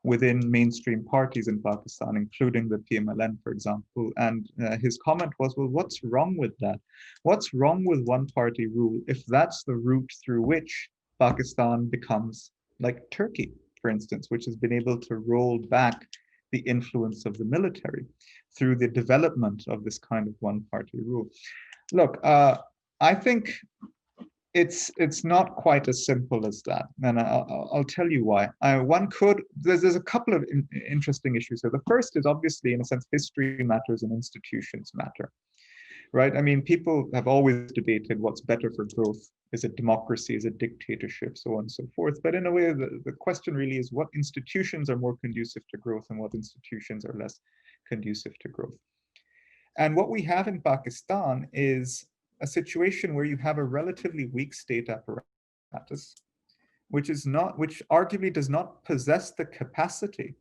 within mainstream parties in Pakistan, including the PMLN, for example. And his comment was, well, what's wrong with that? What's wrong with one-party rule if that's the route through which Pakistan becomes like Turkey, for instance, which has been able to roll back the influence of the military through the development of this kind of one-party rule? Look, I think it's not quite as simple as that, and I'll tell you why. There's a couple of interesting issues here. The first is obviously, in a sense, history matters and institutions matter, right? I mean, people have always debated what's better for growth. Is it democracy? Is it dictatorship? So on and so forth. But in a way, the question really is what institutions are more conducive to growth and what institutions are less conducive to growth. And what we have in Pakistan is a situation where you have a relatively weak state apparatus, which arguably does not possess the capacity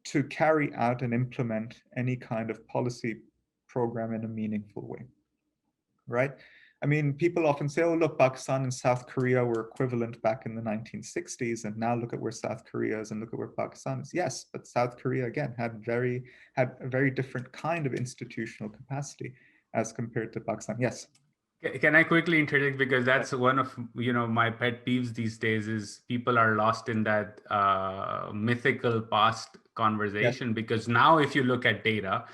to carry out and implement any kind of policy program in a meaningful way, right? I mean, people often say, oh, look, Pakistan and South Korea were equivalent back in the 1960s, and now look at where South Korea is and look at where Pakistan is. Yes, but South Korea, again, had a very different kind of institutional capacity as compared to Pakistan. Yes. Can I quickly interject, because that's one of my pet peeves these days is people are lost in that mythical past conversation. Yes. Because now if you look at data,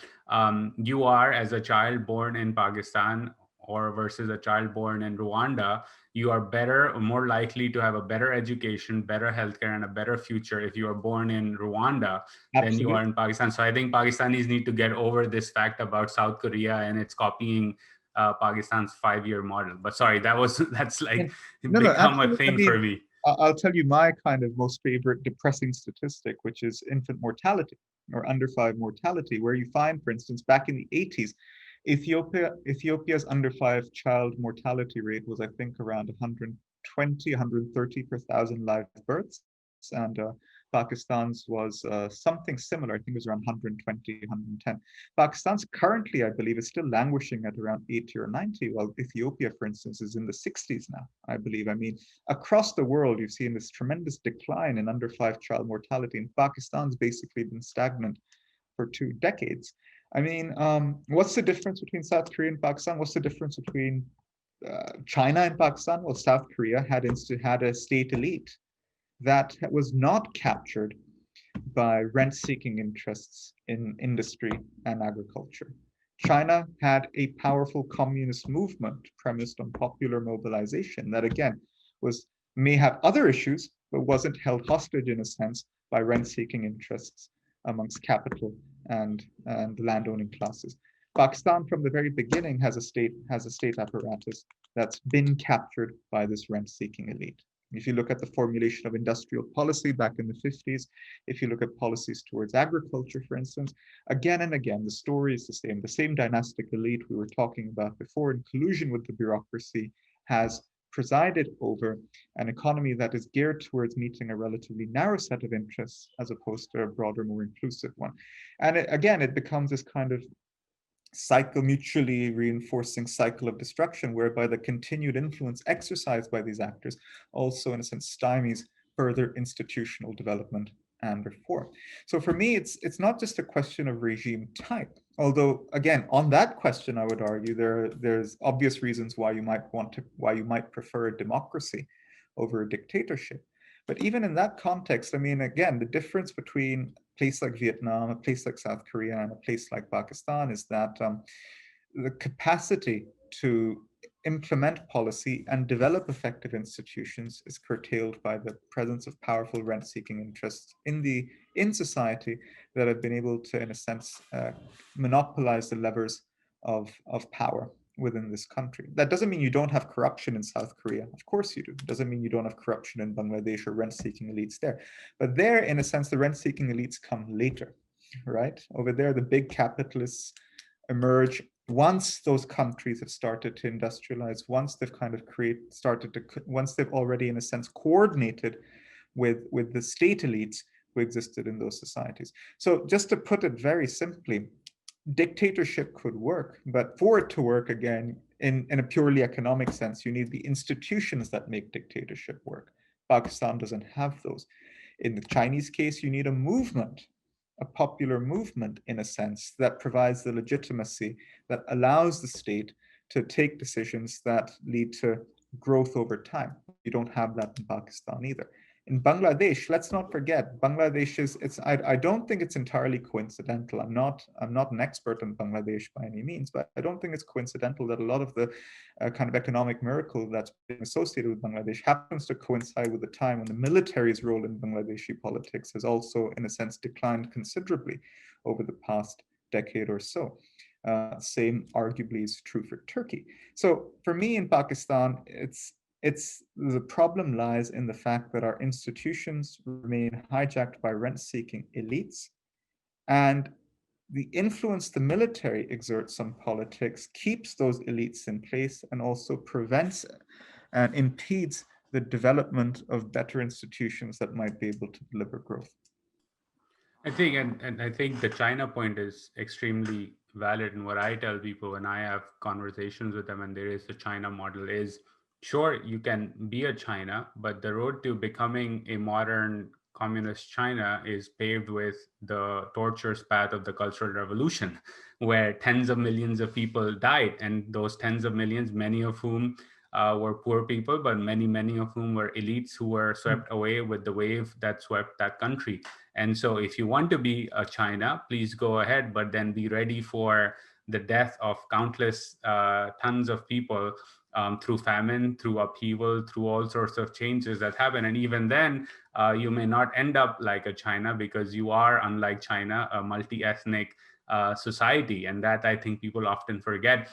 you are, as a child born in Pakistan or versus a child born in Rwanda, you are better or more likely to have a better education, better healthcare, and a better future if you are born in Rwanda than you are in Pakistan. So I think Pakistanis need to get over this fact about South Korea and it's copying Pakistan's 5-year model. But sorry, that's like no, become a absolutely. I thing mean, for me. I'll tell you my kind of most favorite depressing statistic, which is infant mortality or under 5 mortality, where you find, for instance, back in the 80s, Ethiopia's under 5 child mortality rate was, I think, around 120, 130 per thousand live births. And Pakistan's was something similar. I think it was around 120, 110. Pakistan's currently, I believe, is still languishing at around 80 or 90, while Ethiopia, for instance, is in the 60s now, I believe. I mean, across the world, you've seen this tremendous decline in under 5 child mortality, and Pakistan's basically been stagnant for 2 decades. I mean, what's the difference between South Korea and Pakistan? What's the difference between China and Pakistan? Well, South Korea had a state elite that was not captured by rent-seeking interests in industry and agriculture. China had a powerful communist movement premised on popular mobilization that, again, may have other issues, but wasn't held hostage in a sense by rent-seeking interests amongst capital and landowning classes. Pakistan, from the very beginning, has a state apparatus that's been captured by this rent-seeking elite. If you look at the formulation of industrial policy back in the 50s, if you look at policies towards agriculture, for instance, again and again, the story is the same. The same dynastic elite we were talking about before, in collusion with the bureaucracy, has presided over an economy that is geared towards meeting a relatively narrow set of interests as opposed to a broader, more inclusive one. And again, it becomes this kind of cycle, mutually reinforcing cycle of destruction, whereby the continued influence exercised by these actors also, in a sense, stymies further institutional development and reform. So for me, it's not just a question of regime type. Although, again, on that question, I would argue there's obvious reasons why you might prefer a democracy over a dictatorship. But even in that context, I mean, again, the difference between a place like Vietnam, a place like South Korea, and a place like Pakistan is that the capacity to implement policy and develop effective institutions is curtailed by the presence of powerful rent-seeking interests in society that have been able to, in a sense, monopolize the levers of power within this country. That doesn't mean you don't have corruption in South Korea. Of course you do. It doesn't mean you don't have corruption in Bangladesh or rent-seeking elites there. But there, in a sense, the rent-seeking elites come later, right? Over there, the big capitalists emerge once those countries have started to industrialize, once they've kind of once they've already, in a sense, coordinated with the state elites who existed in those societies. So just to put it very simply, dictatorship could work, but for it to work, again, in a purely economic sense, you need the institutions that make dictatorship work. Pakistan doesn't have those. In the Chinese case, you need a movement, a popular movement, in a sense, that provides the legitimacy that allows the state to take decisions that lead to growth over time. You don't have that in Pakistan either. In Bangladesh, let's not forget, Bangladesh is, I don't think it's entirely coincidental. I'm not an expert in Bangladesh by any means, but I don't think it's coincidental that a lot of the kind of economic miracle that's been associated with Bangladesh happens to coincide with the time when the military's role in Bangladeshi politics has also, in a sense, declined considerably over the past decade or so. Same arguably is true for Turkey. So for me in Pakistan, it's the problem lies in the fact that our institutions remain hijacked by rent-seeking elites, and the influence the military exerts on politics keeps those elites in place and also prevents and impedes the development of better institutions that might be able to deliver growth. I think, and I think the China point is extremely valid. And what I tell people when I have conversations with them and there is the China model is, sure, you can be a China, but the road to becoming a modern communist China is paved with the torturous path of the Cultural Revolution, where tens of millions of people died. And those tens of millions, many of whom were poor people, but many of whom were elites who were swept away with the wave that swept that country. And so if you want to be a China, please go ahead, but then be ready for the death of countless tons of people through famine, through upheaval, through all sorts of changes that happen. And even then, you may not end up like a China because you are, unlike China, a multi-ethnic society. And that I think people often forget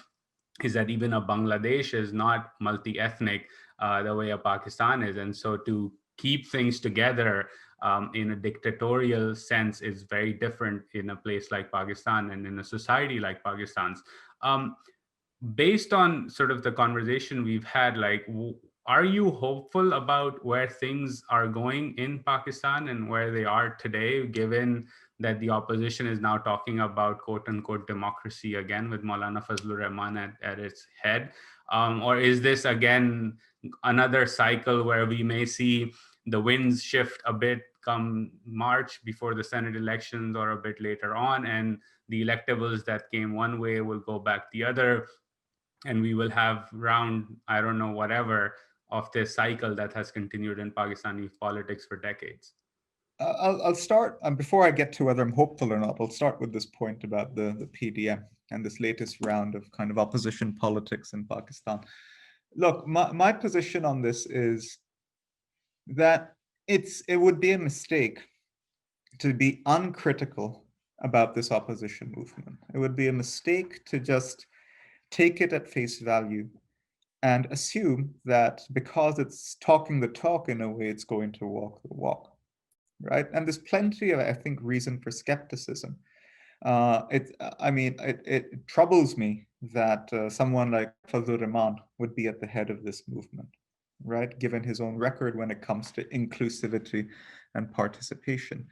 is that even a Bangladesh is not multi-ethnic the way a Pakistan is. And so to keep things together in a dictatorial sense is very different in a place like Pakistan and in a society like Pakistan's. Based on sort of the conversation we've had, like, are you hopeful about where things are going in Pakistan and where they are today, given that the opposition is now talking about quote unquote democracy again with Maulana Fazlur Rahman at its head? Or is this again another cycle where we may see the winds shift a bit come March before the Senate elections or a bit later on, and the electables that came one way will go back the other, and we will have round, I don't know, whatever of this cycle that has continued in Pakistani politics for decades? I'll start, before I get to whether I'm hopeful or not, I'll start with this point about the PDM and this latest round of kind of opposition politics in Pakistan. Look, my position on this is that it would be a mistake to be uncritical about this opposition movement. It would be a mistake to just take it at face value and assume that because it's talking the talk in a way, it's going to walk the walk, right? And there's plenty of, I think, reason for skepticism. It troubles me that someone like Fazlur Rahman would be at the head of this movement, right? Given his own record when it comes to inclusivity and participation.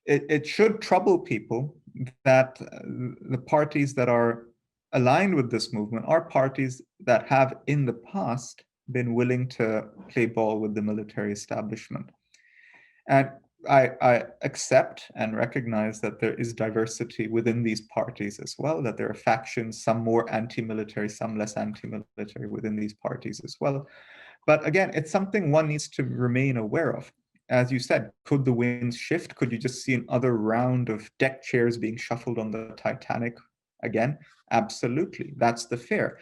It should trouble people that the parties that are aligned with this movement are parties that have in the past been willing to play ball with the military establishment. And I accept and recognize that there is diversity within these parties as well, that there are factions, some more anti-military, some less anti-military within these parties as well. But again, it's something one needs to remain aware of. As you said, could the winds shift? Could you just see another round of deck chairs being shuffled on the Titanic again? Absolutely. That's the fear.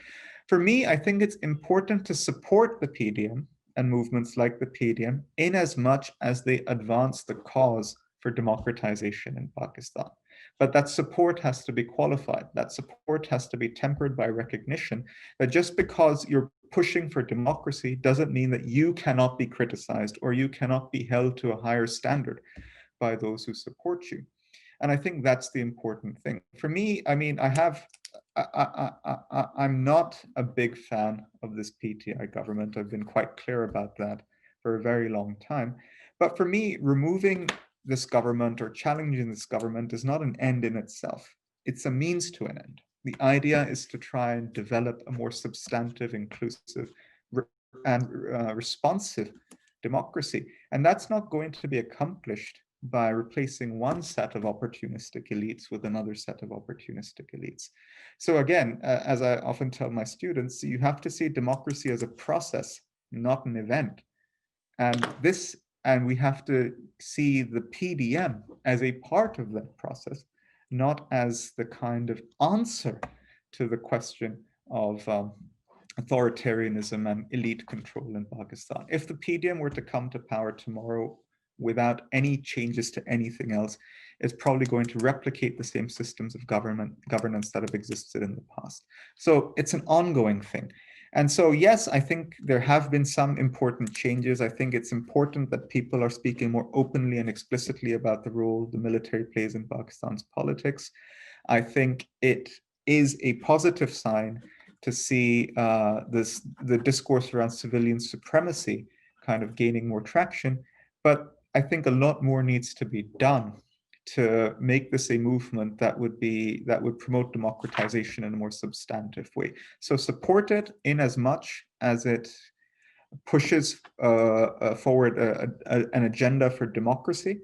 For me, I think it's important to support the PDM and movements like the PDM in as much as they advance the cause for democratization in Pakistan. But that support has to be qualified. That support has to be tempered by recognition that just because you're pushing for democracy doesn't mean that you cannot be criticized or you cannot be held to a higher standard by those who support you. And I think that's the important thing. For me, I mean, I'm not a big fan of this PTI government. I've been quite clear about that for a very long time. But for me, removing this government or challenging this government is not an end in itself. It's a means to an end. The idea is to try and develop a more substantive, inclusive, and responsive democracy. And that's not going to be accomplished by replacing one set of opportunistic elites with another set of opportunistic elites. So again, as I often tell my students, you have to see democracy as a process, not an event. And we have to see the PDM as a part of that process, not as the kind of answer to the question of authoritarianism and elite control in Pakistan. If the PDM were to come to power tomorrow without any changes to anything else, it's probably going to replicate the same systems of governance that have existed in the past. So it's an ongoing thing. And so, yes, I think there have been some important changes. I think it's important that people are speaking more openly and explicitly about the role the military plays in Pakistan's politics. I think it is a positive sign to see the discourse around civilian supremacy kind of gaining more traction. But I think a lot more needs to be done to make this a movement that would promote democratization in a more substantive way. So support it in as much as it pushes forward an agenda for democracy,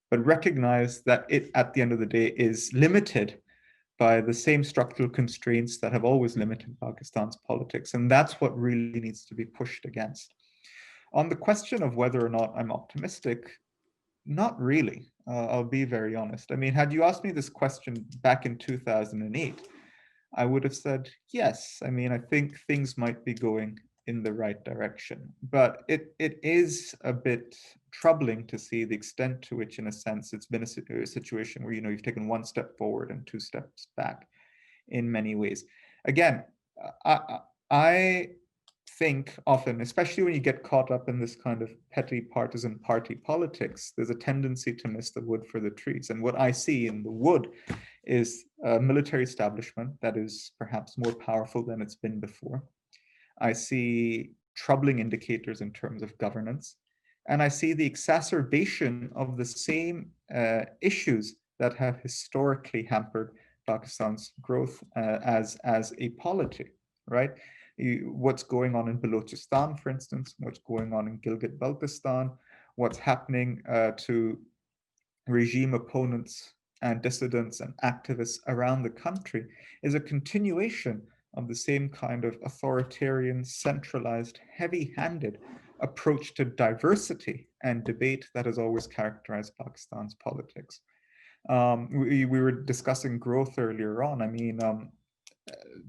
but recognize that it, at the end of the day, is limited by the same structural constraints that have always limited Pakistan's politics. And that's what really needs to be pushed against. On the question of whether or not I'm optimistic, not really. I'll be very honest. I mean, had you asked me this question back in 2008, I would have said yes. I mean, I think things might be going in the right direction. But it is a bit troubling to see the extent to which, in a sense, it's been a situation where, you've taken one step forward and two steps back in many ways. Again, I think often, especially when you get caught up in this kind of petty partisan party politics, there's a tendency to miss the wood for the trees. And what I see in the wood is a military establishment that is perhaps more powerful than it's been before. I see troubling indicators in terms of governance. And I see the exacerbation of the same issues that have historically hampered Pakistan's growth as a polity, right? What's going on in Balochistan, for instance, what's going on in Gilgit-Baltistan, what's happening to regime opponents and dissidents and activists around the country is a continuation of the same kind of authoritarian, centralized, heavy-handed approach to diversity and debate that has always characterized Pakistan's politics. We were discussing growth earlier on. I mean,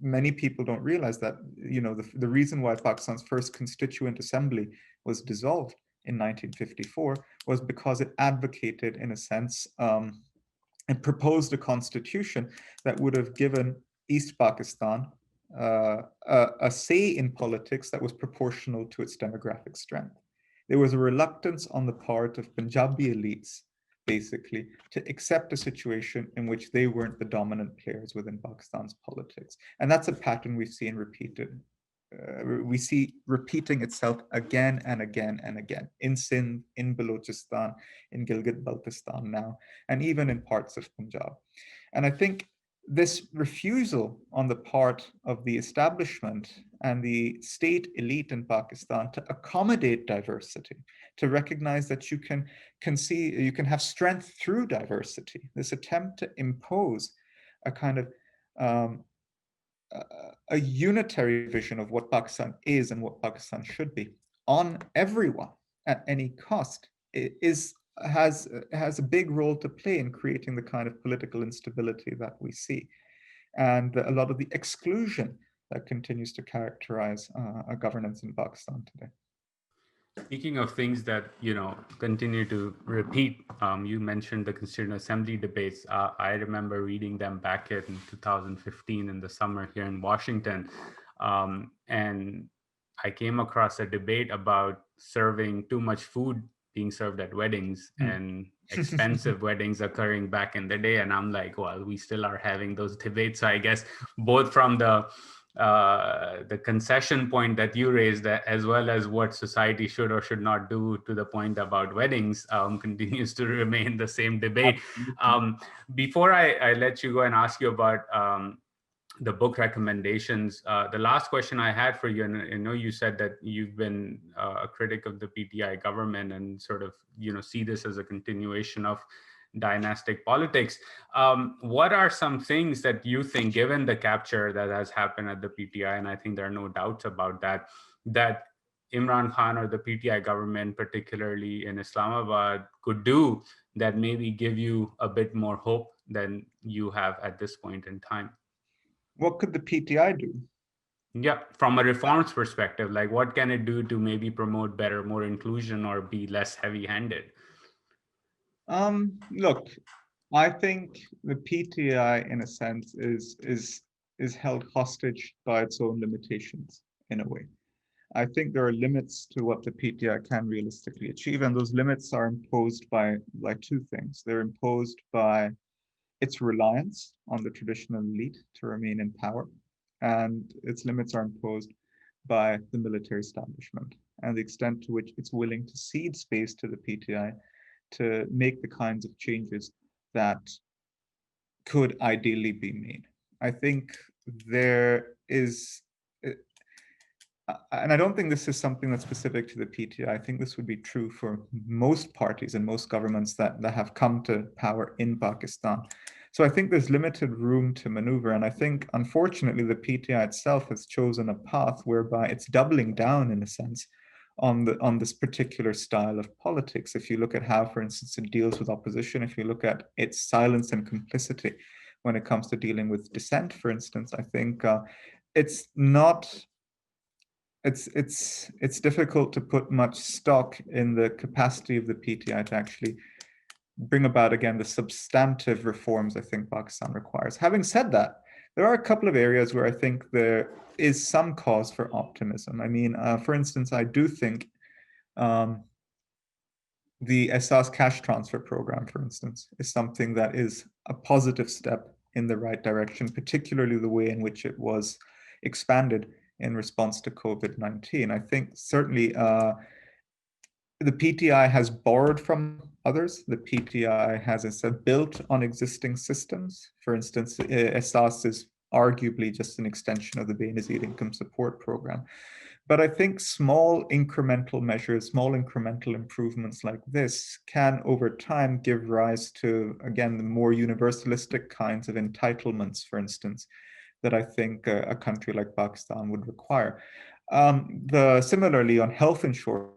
many people don't realize that, the reason why Pakistan's first constituent assembly was dissolved in 1954 was because it advocated, in a sense, and proposed a constitution that would have given East Pakistan a say in politics that was proportional to its demographic strength. There was a reluctance on the part of Punjabi elites, basically, to accept a situation in which they weren't the dominant players within Pakistan's politics. And that's a pattern we've seen repeated. We see repeating itself again and again and again in Sindh, in Balochistan, in Gilgit-Baltistan now, and even in parts of Punjab. And I think this refusal on the part of the establishment and the state elite in Pakistan to accommodate diversity, to recognize that you can have strength through diversity, this attempt to impose a kind of a unitary vision of what Pakistan is and what Pakistan should be on everyone at any cost has a big role to play in creating the kind of political instability that we see, and a lot of the exclusion that continues to characterize a governance in Pakistan today. Speaking of things that continue to repeat, you mentioned the Constituent Assembly debates. I remember reading them back in 2015 in the summer here in Washington, and I came across a debate about serving too much food being served at weddings and expensive weddings occurring back in the day. And I'm like, well, we still are having those debates. So I guess both from the concession point that you raised, as well as what society should or should not do to the point about weddings, continues to remain the same debate. Before I let you go and ask you about the book recommendations, the last question I had for you, and I know you said that you've been a critic of the PTI government and sort of see this as a continuation of dynastic politics. What are some things that you think, given the capture that has happened at the PTI, and I think there are no doubts about that, that Imran Khan or the PTI government, particularly in Islamabad, could do that maybe give you a bit more hope than you have at this point in time? What could the PTI do? Yeah, from a reforms perspective, like what can it do to maybe promote better, more inclusion, or be less heavy-handed? Look, I think the PTI, in a sense, is held hostage by its own limitations in a way. I think there are limits to what the PTI can realistically achieve, and those limits are imposed by two things. They're imposed by its reliance on the traditional elite to remain in power, and its limits are imposed by the military establishment and the extent to which it's willing to cede space to the PTI to make the kinds of changes that could ideally be made. I think there is, and I don't think this is something that's specific to the PTI. I think this would be true for most parties and most governments that have come to power in Pakistan. So I think there's limited room to maneuver. And I think, unfortunately, the PTI itself has chosen a path whereby it's doubling down, in a sense, on this particular style of politics. If you look at how, for instance, it deals with opposition, if you look at its silence and complicity when it comes to dealing with dissent, for instance, I think it's difficult to put much stock in the capacity of the PTI to actually bring about, again, the substantive reforms I think Pakistan requires. Having said that, there are a couple of areas where I think there is some cause for optimism. I mean, for instance, I do think the Essas cash transfer program, for instance, is something that is a positive step in the right direction, particularly the way in which it was expanded in response to COVID-19. I think certainly the PTI has borrowed from others. The PTI has instead built on existing systems. For instance, Essas is arguably just an extension of the Benazir Income Support Program. But I think small incremental measures, small incremental improvements like this can over time give rise to, again, the more universalistic kinds of entitlements, for instance, that I think a country like Pakistan would require. Similarly, on health insurance,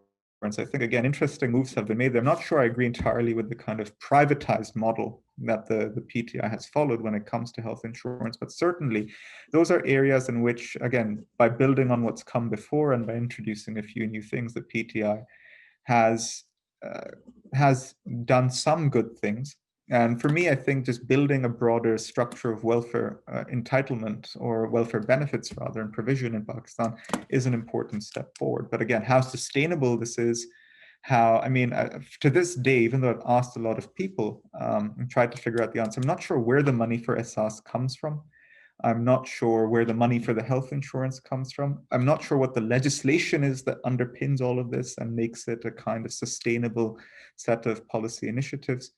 I think, again, interesting moves have been made. I'm not sure I agree entirely with the kind of privatized model that the PTI has followed when it comes to health insurance, but certainly those are areas in which, again, by building on what's come before and by introducing a few new things, the PTI has done some good things. And for me, I think just building a broader structure of welfare entitlement, or welfare benefits rather, and provision in Pakistan is an important step forward. But again, how sustainable this is, to this day, even though I've asked a lot of people and tried to figure out the answer, I'm not sure where the money for Asas comes from. I'm not sure where the money for the health insurance comes from. I'm not sure what the legislation is that underpins all of this and makes it a kind of sustainable set of policy initiatives.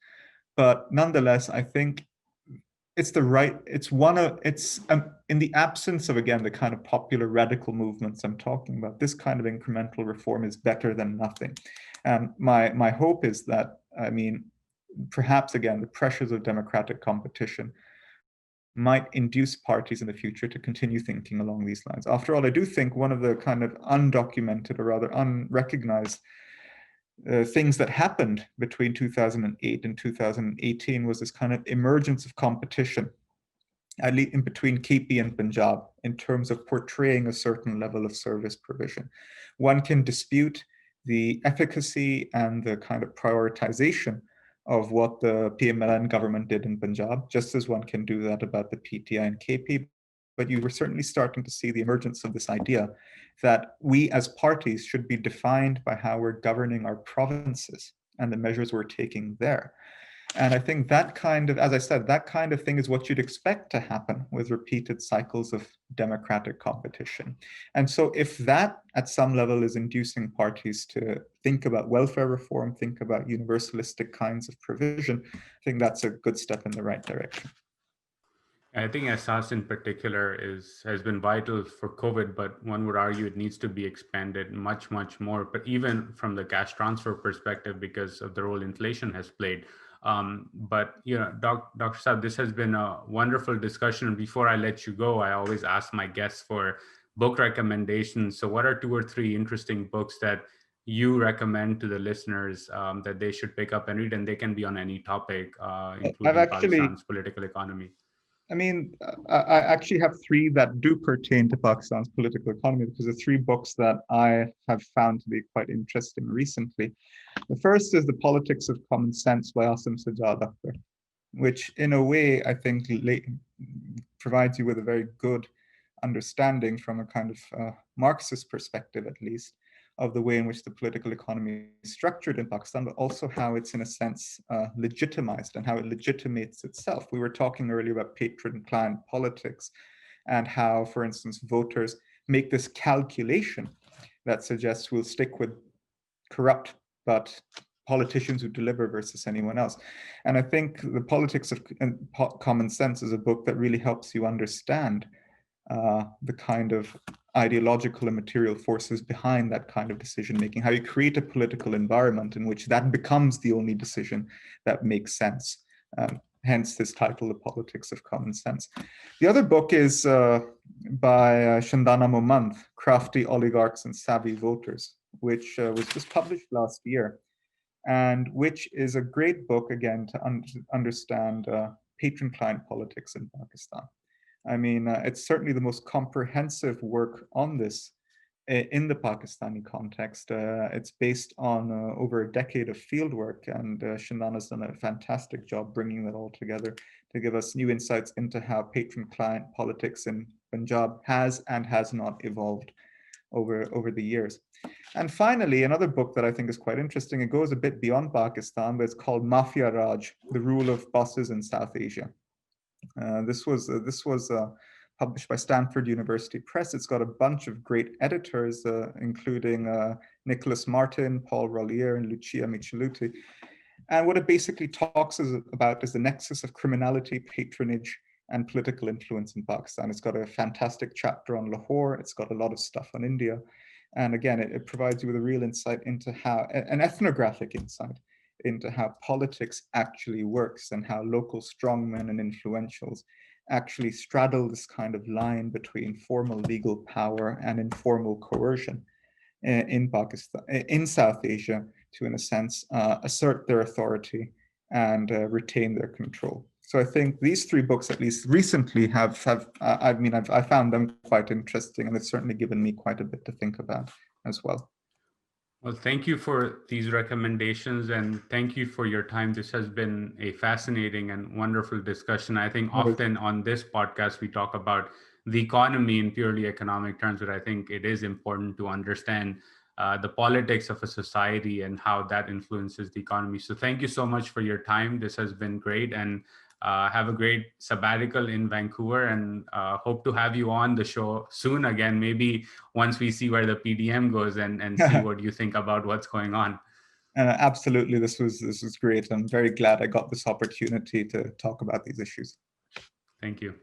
But nonetheless, I think it's in the absence of, again, the kind of popular radical movements I'm talking about, this kind of incremental reform is better than nothing. And my hope is that, perhaps again, the pressures of democratic competition might induce parties in the future to continue thinking along these lines. After all, I do think one of the kind of undocumented, or rather unrecognized, things that happened between 2008 and 2018 was this kind of emergence of competition, at least in between KP and Punjab, in terms of portraying a certain level of service provision. One can dispute the efficacy and the kind of prioritization of what the PMLN government did in Punjab, just as one can do that about the PTI and KP. But you were certainly starting to see the emergence of this idea that we as parties should be defined by how we're governing our provinces and the measures we're taking there. And I think that kind of, as I said, that kind of thing is what you'd expect to happen with repeated cycles of democratic competition. And so if that at some level is inducing parties to think about welfare reform, think about universalistic kinds of provision, I think that's a good step in the right direction. I think Asas in particular has been vital for COVID, but one would argue it needs to be expanded much, much more. But even from the cash transfer perspective, because of the role inflation has played. But Dr. Saab, this has been a wonderful discussion. Before I let you go, I always ask my guests for book recommendations. So what are 2 or 3 interesting books that you recommend to the listeners that they should pick up and read? And they can be on any topic, including Pakistan's political economy. I actually have 3 that do pertain to Pakistan's political economy, because the 3 books that I have found to be quite interesting recently. The first is The Politics of Common Sense by Assam Javid, which in a way I think provides you with a very good understanding from a kind of Marxist perspective, at least, of the way in which the political economy is structured in Pakistan, but also how it's in a sense legitimized and how it legitimates itself. We were talking earlier about patron-client politics and how, for instance, voters make this calculation that suggests we'll stick with corrupt but politicians who deliver versus anyone else. And I think The Politics of Common Sense is a book that really helps you understand the kind of ideological and material forces behind that kind of decision making, how you create a political environment in which that becomes the only decision that makes sense. Hence this title, The Politics of Common Sense. The other book is by Shandana Momand, Crafty Oligarchs and Savvy Voters, which was just published last year, and which is a great book, again, to understand patron-client politics in Pakistan. It's certainly the most comprehensive work on this in the Pakistani context. It's based on over a decade of fieldwork, and Shandana's done a fantastic job bringing that all together to give us new insights into how patron-client politics in Punjab has and has not evolved over the years. And finally, another book that I think is quite interesting, it goes a bit beyond Pakistan, but it's called Mafia Raj, The Rule of Bosses in South Asia. This was published by Stanford University Press. It's got a bunch of great editors, including Nicholas Martin, Paul Rollier, and Lucia Micheluti. And what it basically talks about is the nexus of criminality, patronage, and political influence in Pakistan. It's got a fantastic chapter on Lahore. It's got a lot of stuff on India. And again, it provides you with a real insight into how, an ethnographic insight into how politics actually works and how local strongmen and influentials actually straddle this kind of line between formal legal power and informal coercion in Pakistan, in South Asia, to, in a sense, assert their authority and retain their control. So I think these 3 books, at least recently, I found them quite interesting, and it's certainly given me quite a bit to think about as well. Well, thank you for these recommendations and thank you for your time. This has been a fascinating and wonderful discussion. I think often on this podcast, we talk about the economy in purely economic terms, but I think it is important to understand the politics of a society and how that influences the economy. So, thank you so much for your time. This has been great. And have a great sabbatical in Vancouver and hope to have you on the show soon again, maybe once we see where the PDM goes and see what you think about what's going on. Absolutely, this was great. I'm very glad I got this opportunity to talk about these issues. Thank you.